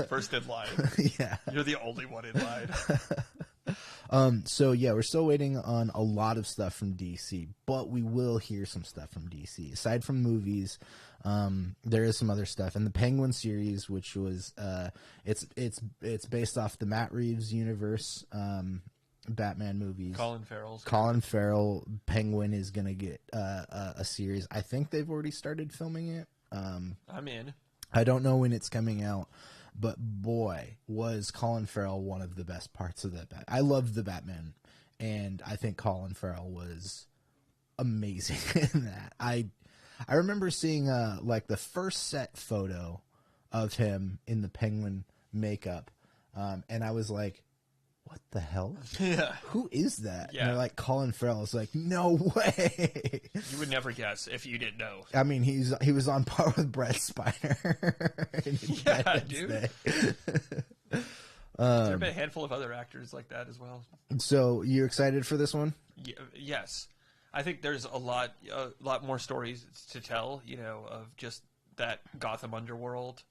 First in line.
Yeah.
You're the only one in line.
So yeah, we're still waiting on a lot of stuff from DC, but we will hear some stuff from DC. Aside from movies, there is some other stuff. And the Penguin series, which was, it's based off the Matt Reeves universe, Batman movies. Colin Farrell Penguin is gonna get a series. I think they've already started filming it.
I'm in.
I don't know when it's coming out, but boy, was Colin Farrell one of the best parts of that. I loved the Batman, and I think Colin Farrell was amazing in that. I remember seeing like the first set photo of him in the Penguin makeup, and I was like, what the hell?
Yeah.
Who is that?
Yeah.
And they're like, Colin Farrell. It's like, no way.
You would never guess if you didn't know.
I mean, he was on par with Brett Spiner.
Yeah, dude. There have been a handful of other actors like that as well.
So, you excited for this one?
Yes. I think there's a lot more stories to tell, of just that Gotham underworld.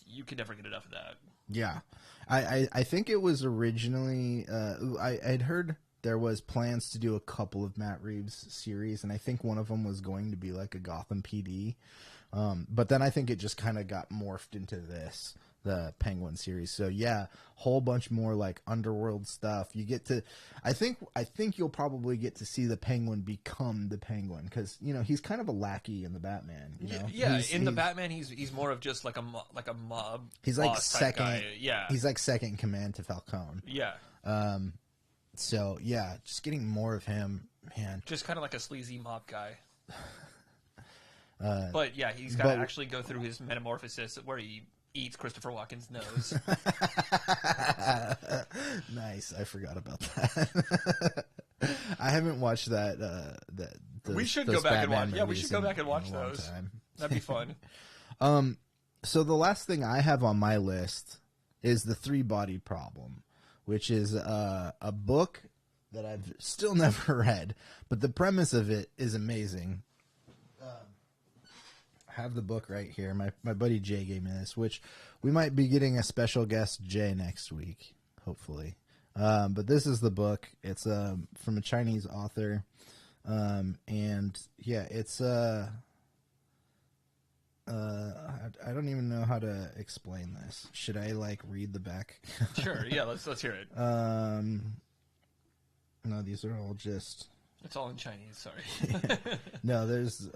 You could never get enough of that.
Yeah. I think it was originally, I'd heard there was plans to do a couple of Matt Reeves series, and I think one of them was going to be like a Gotham PD. But then I think it just kind of got morphed into the Penguin series. So yeah, whole bunch more like underworld stuff. You get to, I think you'll probably get to see the Penguin become the Penguin, because he's kind of a lackey in the Batman.
Yeah, in the Batman, he's more of just like a mob.
He's like
second guy. Yeah,
he's like second in command to Falcone.
Yeah.
So yeah, just getting more of him, man.
Just kind of like a sleazy mob guy. But yeah, he's got to actually go through his metamorphosis where he eats Christopher Walken's nose.
Nice. I forgot about that. I haven't watched that.
We should go back and watch. Yeah, we should go back and watch those. That'd be fun.
So the last thing I have on my list is The Three-Bodied Problem, which is a book that I've still never read, but the premise of it is amazing. I have the book right here. My buddy Jay gave me this, which we might be getting a special guest, Jay, next week, hopefully. But this is the book. It's from a Chinese author. And yeah, it's I don't even know how to explain this. Should I read the back?
Sure, yeah, let's hear it.
No, these are all just,
it's all in Chinese, sorry.
No, there's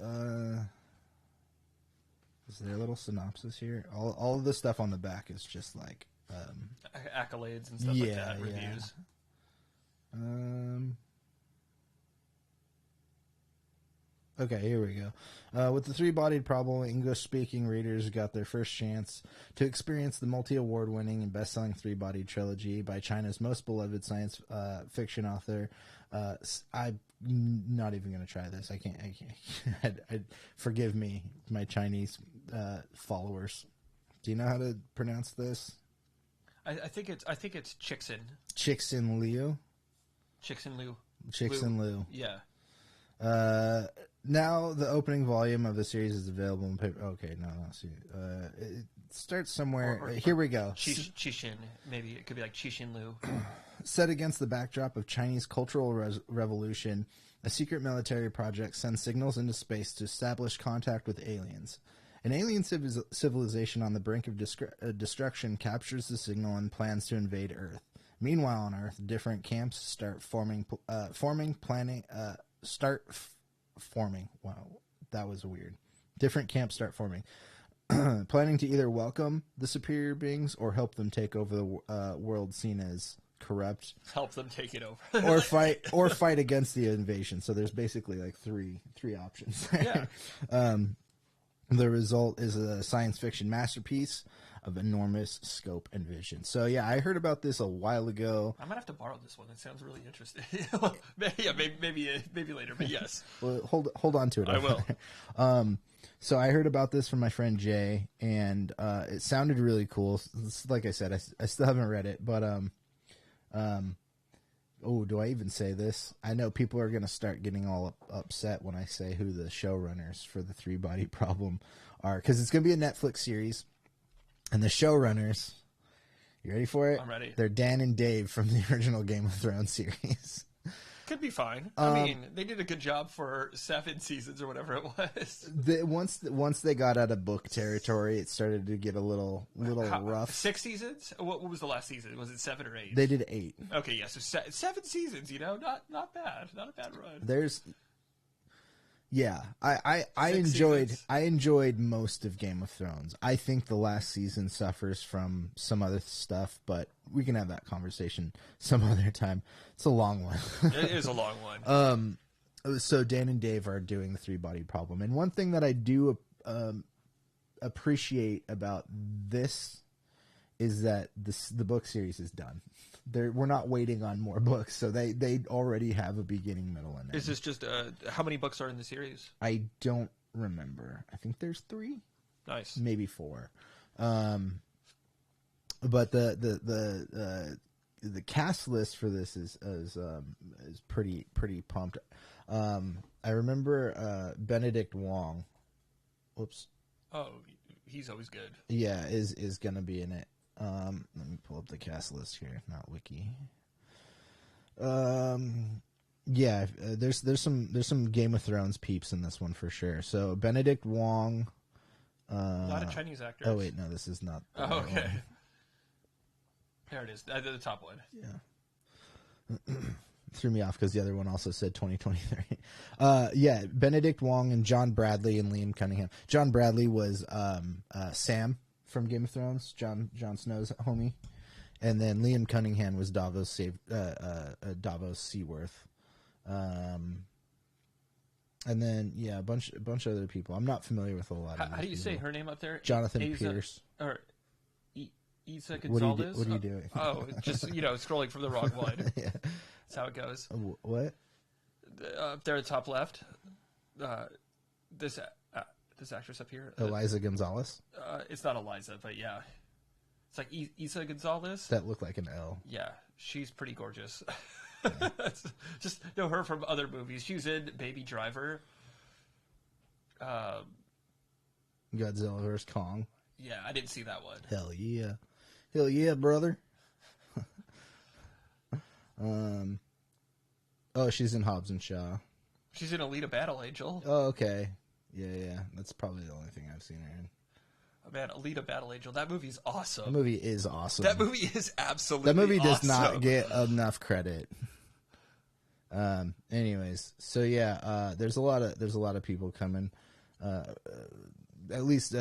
is there a little synopsis here? All of the stuff on the back is just like
accolades and stuff like that, reviews.
Okay, here we go. With The Three-Bodied Problem, English-speaking readers got their first chance to experience the multi-award-winning and best-selling Three-Bodied trilogy by China's most beloved science fiction author, I'm not even gonna try this. I can't. Forgive me, my Chinese followers. Do you know how to pronounce this?
I think it's Chixin.
Chixin Liu.
Chixin Liu.
Chixin Liu.
Yeah.
Now the opening volume of the series is available in paper. Okay, no. See, it starts somewhere. Here we go.
Qixin. Maybe it could be like Qixin Liu.
Set against the backdrop of Chinese cultural revolution, a secret military project sends signals into space to establish contact with aliens. An alien civilization on the brink of destruction captures the signal and plans to invade Earth. Meanwhile, on Earth, different camps start forming. Wow, that was weird. Different camps start forming, planning to either welcome the superior beings or help them take over the world seen as corrupt.
Help them take it over,
or fight against the invasion. So there's basically like three options.
Yeah.
The result is a science fiction masterpiece of enormous scope and vision. So yeah, I heard about this a while ago.
I might have to borrow this one. It sounds really interesting. maybe later, but yes.
Well, hold on to it.
I will.
So I heard about this from my friend Jay, and it sounded really cool. Like I said, I still haven't read it, but oh, do I even say this? I know people are going to start getting all upset when I say who the showrunners for the Three Body Problem are, because it's going to be a Netflix series. And the showrunners, you ready for it?
I'm ready.
They're Dan and Dave from the original Game of Thrones series.
Could be fine. I mean, they did a good job for 7 seasons or whatever it was.
Once they got out of book territory, it started to get a little rough.
6 seasons? What was the last season? Was it 7 or 8?
They did 8.
Okay, yeah, so 7 seasons. Not bad. Not a bad run.
I enjoyed most of Game of Thrones. I think the last season suffers from some other stuff, but we can have that conversation some other time. It's a long one.
It is a long one.
So Dan and Dave are doing the Three Body Problem, and one thing that I do appreciate about this is that the book series is done. We're not waiting on more books, so they already have a beginning, middle, and end.
Is this just how many books are in the series?
I don't remember. I think there's 3.
Nice,
maybe 4. But the cast list for this is pretty pumped. I remember Benedict Wong. Whoops.
Oh, he's always good.
Yeah, is gonna be in it. Let me pull up the cast list here, not wiki. Yeah, there's some Game of Thrones peeps in this one for sure. So Benedict Wong.
A lot of Chinese actors.
Oh wait, no, this is not.
Oh, okay. One. There it is. The top one.
Yeah. Threw me off because the other one also said 2023. Yeah, Benedict Wong and John Bradley and Liam Cunningham. John Bradley was Sam from Game of Thrones, Jon Snow's homie, and then Liam Cunningham was Davos Seaworth, and then a bunch of other people. I'm not familiar with a lot of.
How do you say her name up there?
Jonathan Pierce
or Isa Gonzalez.
What are you doing?
Oh, just scrolling from the wrong one. Yeah, that's how it goes.
What?
Up there at the top left, this actress up here,
Eliza Gonzalez.
It's not Eliza, but yeah, it's like Isa Gonzalez.
That looked like an L.
Yeah, she's pretty gorgeous. Yeah. Just know her from other movies. She was in Baby Driver.
Godzilla vs. Kong.
Yeah, I didn't see that one.
Hell yeah, brother. Oh, she's in Hobbs and Shaw.
She's in Alita Battle Angel.
Oh, okay. Yeah. That's probably the only thing I've seen her in.
Oh, man, Alita Battle Angel. That movie's awesome.
That movie is awesome.
That movie is absolutely
awesome. That movie does
awesome.
not get enough credit. Anyways, so yeah, there's a lot of people coming. At least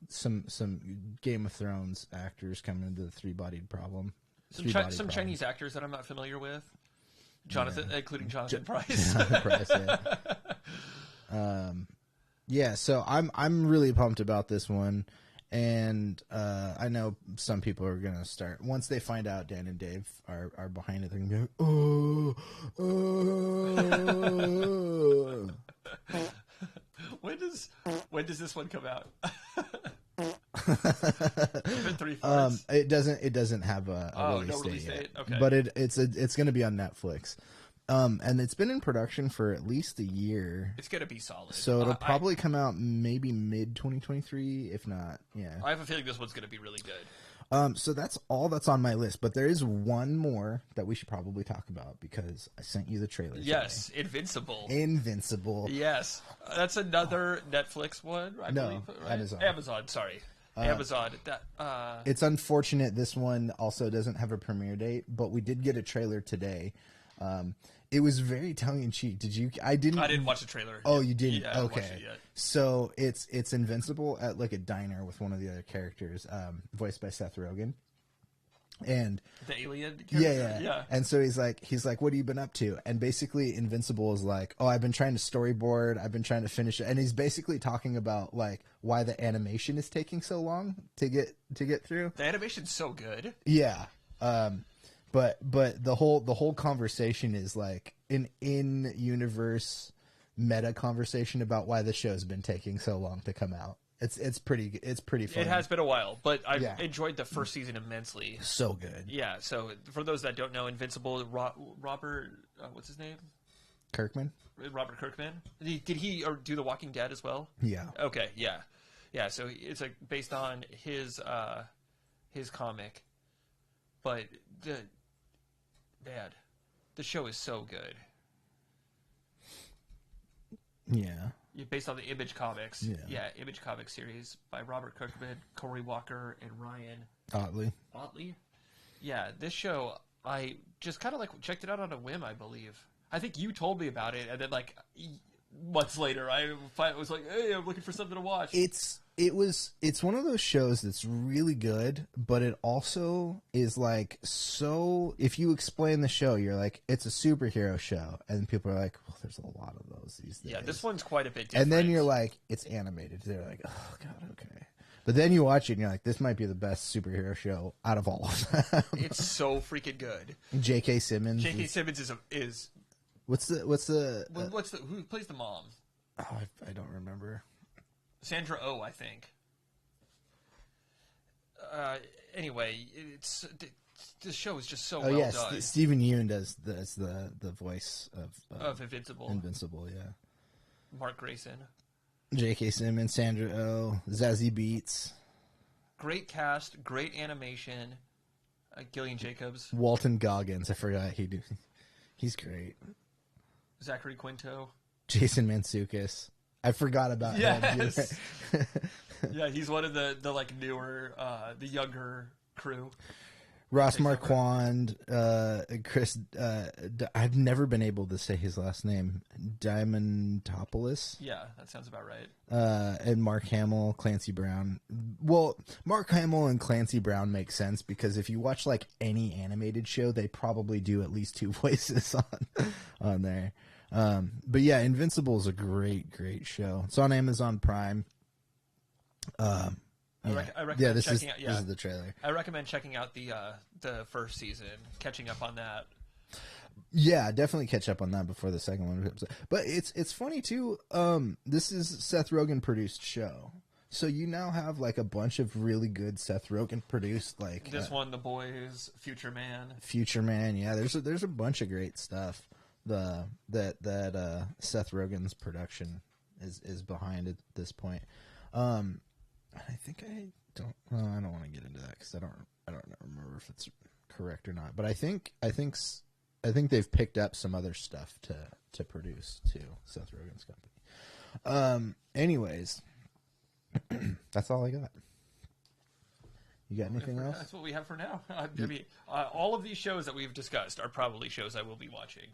some Game of Thrones actors coming into the Three-Bodied Problem.
Some Chinese actors that I'm not familiar with. Including Jonathan Pryce.
Jonathan Pryce, yeah. Yeah, so I'm really pumped about this one, And I know some people are gonna start once they find out Dan and Dave are behind it. They're gonna be like, oh.
When does this one come out? Three farts.
It doesn't have a release,
release
date yet.
date? Okay.
But it's gonna be on Netflix. And it's been in production for at least a year.
It's gonna be solid.
So it'll probably come out maybe mid 2023, if not. Yeah.
I have a feeling this one's gonna be really good.
So that's all that's on my list, but there is one more that we should probably talk about because I sent you the trailer.
Yes, Invincible.
Invincible.
Yes, that's another Netflix one. I believe, right?
Amazon.
Amazon. Sorry, Amazon.
It's unfortunate this one also doesn't have a premiere date, but we did get a trailer today. It was very tongue in cheek. Did you? I didn't
watch the trailer.
Oh, you didn't?
Yeah, I haven't
okay.
watched it yet.
So it's Invincible at like a diner with one of the other characters, voiced by Seth Rogen. And
the alien character?
Yeah. And so he's like, what have you been up to? And basically Invincible is like, oh, I've been trying to storyboard. I've been trying to finish it. And he's basically talking about like why the animation is taking so long to get through.
The animation's so good.
Yeah. But the whole conversation is like an in-universe meta conversation about why the show's been taking so long to come out. It's pretty fun.
It has been a while, but I've enjoyed the first season immensely.
So good.
Yeah. So for those that don't know, Invincible, Robert, what's his name?
Kirkman.
Robert Kirkman. Did he or do The Walking Dead as well?
Yeah.
Okay. Yeah. Yeah. So it's like based on his comic, but the show is so good.
Yeah.
Based on the Image Comics.
Yeah.
Image Comics series by Robert Kirkman, Cory Walker, and Ryan Otley. Yeah, this show, I just kind of like checked it out on a whim, I believe. I think you told me about it, and then like months later, I was like, hey, I'm looking for something to watch.
It's one of those shows that's really good, but it also is like, so if you explain the show, you're like, it's a superhero show, and people are like, well, there's a lot of those these days.
Yeah, this one's quite a bit different.
And then you're like, it's animated. They're like, oh god, okay. But then you watch it and you're like, this might be the best superhero show out of all of them.
It's so freaking good.
J.K. Simmons.
J.K. Simmons is
who
plays the mom?
Oh, I don't remember.
Sandra Oh, I think. Anyway, the show is just so well done.
Stephen Yeun does the voice
of Invincible.
Invincible, yeah.
Mark Grayson.
J.K. Simmons, Sandra Oh, Zazie Beetz.
Great cast, great animation. Gillian Jacobs.
Walton Goggins, I forgot he's great.
Zachary Quinto.
Jason Mantzoukas. I forgot about him.
Yeah, he's one of the like newer, the younger crew.
Ross Marquand, Chris. I've never been able to say his last name. Diamantopoulos.
Yeah, that sounds about right.
And Mark Hamill, Clancy Brown. Well, Mark Hamill and Clancy Brown make sense because if you watch like any animated show, they probably do at least two voices on there. But yeah, Invincible is a great show. It's on Amazon Prime.
I recommend checking out. Yeah,
this is the trailer.
I recommend checking out the first season, catching up on that.
Yeah, definitely catch up on that before the second one. But it's funny too. This is Seth Rogen produced show, so you now have like a bunch of really good Seth Rogen produced like
this one, The Boys, Future Man.
Yeah, there's a bunch of great stuff. That Seth Rogen's production is behind at this point. I think I don't want to get into that because I don't remember if it's correct or not. But I think they've picked up some other stuff to produce too. Seth Rogen's company. Anyways, that's all I got. You got anything else?
That's what we have for now. I mean, all of these shows that we've discussed are probably shows I will be watching.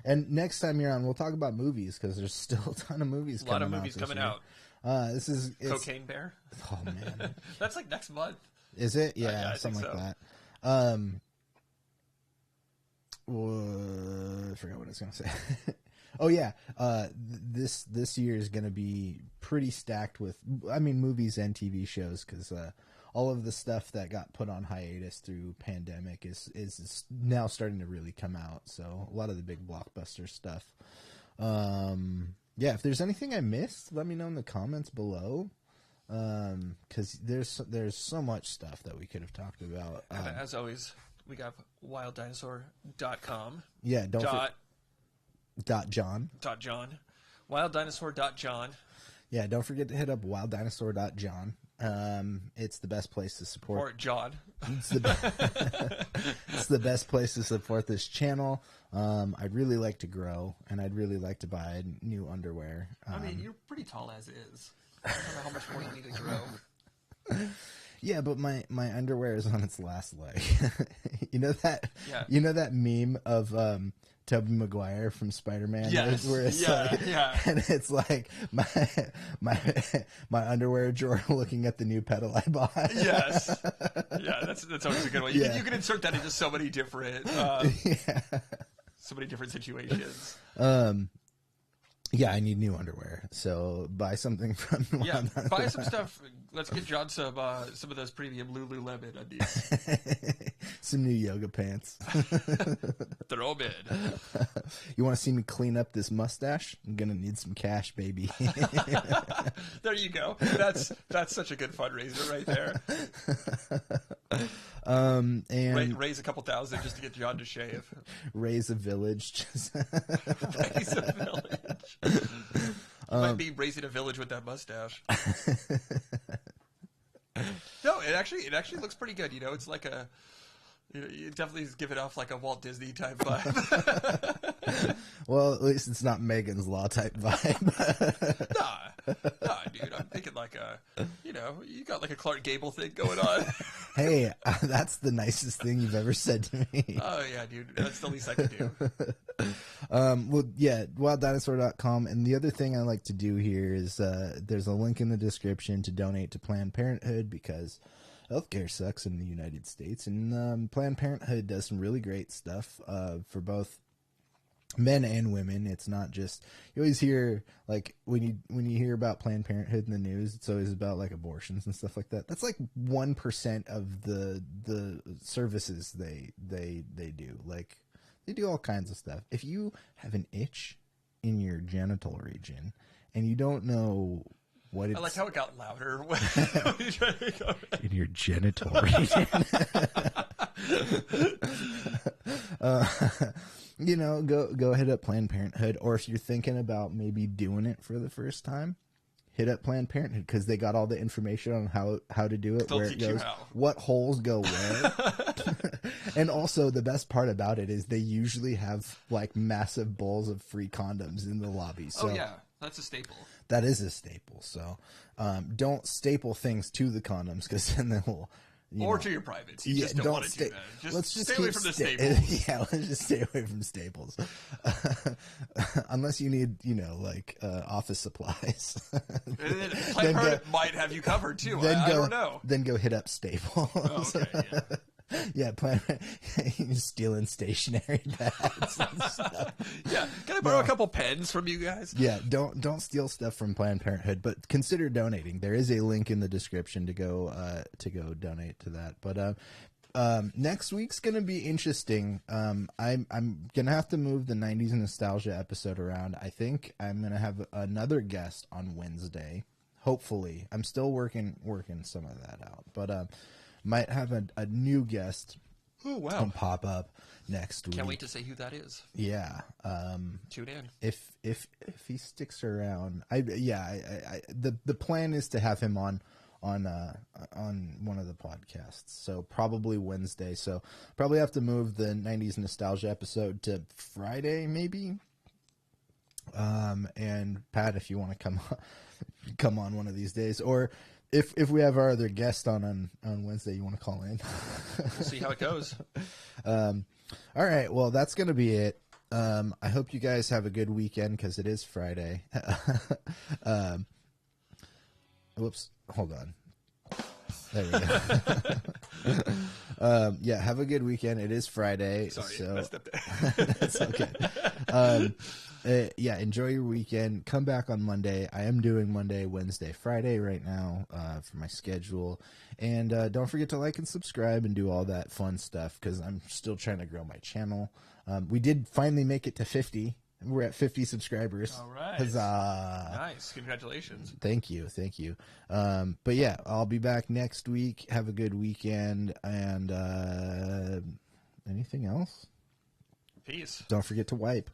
And next time you're on, we'll talk about movies because there's still a ton of movies coming out.
A lot of movies coming out.
It's
Cocaine Bear.
Oh man,
that's like next month.
Is it? Yeah, something like that. I forgot what I was gonna say. Oh yeah, this year is going to be pretty stacked with, I mean, movies and TV shows, because all of the stuff that got put on hiatus through pandemic is now starting to really come out. So a lot of the big blockbuster stuff. Yeah, if there's anything I missed, let me know in the comments below. Because there's so much stuff that we could have talked about.
As always, we got wilddinosaur.com.
Yeah, don't
John. wilddinosaur.john.
Yeah, don't forget to hit up wilddinosaur.john. It's the best place to support.
Or John.
It's the best place to support this channel. I'd really like to grow, and I'd really like to buy new underwear.
I mean, you're pretty tall as is. I don't know how much more you need to grow.
Yeah, but my underwear is on its last leg. You know that?
Yeah.
You know that meme of Tobey Maguire from Spider-Man?
Yes.
Where it's
Yeah.
and it's like my underwear drawer looking at the new pedal I bought.
Yes. Yeah, that's always a good one. You can insert that into so many different so many different situations.
Yeah, I need new underwear, so buy something from.
Yeah, buy some stuff. Let's get John some of those premium Lululemon undies.
Some new yoga pants.
Throw them in.
You want to see me clean up this mustache? I'm gonna need some cash, baby.
There you go. That's such a good fundraiser right there.
And
raise a couple thousand just to get John to shave.
Raise a village. Just
Raise a village. You might be raising a village with that mustache. No, it actually looks pretty good. You know, it's like a. You definitely give it off like a Walt Disney type vibe.
Well, at least it's not Megan's Law type vibe.
Nah, dude. I'm thinking like you got like a Clark Gable thing going on.
Hey, that's the nicest thing you've ever said to me.
Oh yeah, dude. That's the least I can do.
Well, yeah, wilddinosaur.com. And the other thing I like to do here is there's a link in the description to donate to Planned Parenthood, because healthcare sucks in the United States, and Planned Parenthood does some really great stuff for both men and women. It's not just, you always hear, like, when you hear about Planned Parenthood in the news, it's always about like abortions and stuff like that. That's like 1% of the services they do. Like, they do all kinds of stuff. If you have an itch in your genital region and you don't know what it's...
I like how it got louder when you tried to go back.
In your genital region. You know, go hit up Planned Parenthood. Or if you're thinking about maybe doing it for the first time, hit up Planned Parenthood, because they got all the information on how to do it,
They'll
where it
teach you
goes,
how.
what holes go where. And also, the best part about it is they usually have like massive bowls of free condoms in the lobby. So
Oh yeah, that's a staple.
that is a staple. So don't staple things to the condoms, because then they will...
Or to your privates. You just don't want to do that.
Let's just
stay away
keep
from the staples.
Yeah, let's just stay away from staples. Unless you need, like office supplies.
And then Planned Parenthood might have you covered too. I don't know.
Then go hit up Staples.
Oh, okay, yeah.
Yeah, you're stealing stationery pads and stuff.
Yeah, can I borrow a couple pens from you guys?
Yeah, don't steal stuff from Planned Parenthood, but consider donating. There is a link in the description to go donate to that. But next week's gonna be interesting. I'm gonna have to move the 90s nostalgia episode around. I think I'm gonna have another guest on Wednesday. Hopefully, I'm still working some of that out, but might have a new guest.
Oh wow!
Pop up next week.
Can't wait to see who that is.
Yeah.
Tune in.
If he sticks around, the plan is to have him on one of the podcasts. So probably Wednesday. So probably have to move the 90s nostalgia episode to Friday, maybe. And Pat, if you want to come on one of these days, or if we have our other guest on Wednesday, you want to call in.
We'll see how it goes.
All right. Well, that's going to be it. I hope you guys have a good weekend, because it is Friday. Whoops. Hold on. There we go. Yeah, have a good weekend. It is Friday.
Sorry,
so
messed up there.
that's okay. Yeah, enjoy your weekend. Come back on Monday. I am doing Monday, Wednesday, Friday right now for my schedule. And don't forget to like and subscribe and do all that fun stuff because I'm still trying to grow my channel. We did finally make it to 50. We're at 50 subscribers.
All right.
Huzzah.
Nice. Congratulations.
Thank you. But yeah, I'll be back next week. Have a good weekend. And anything else?
Peace.
Don't forget to wipe.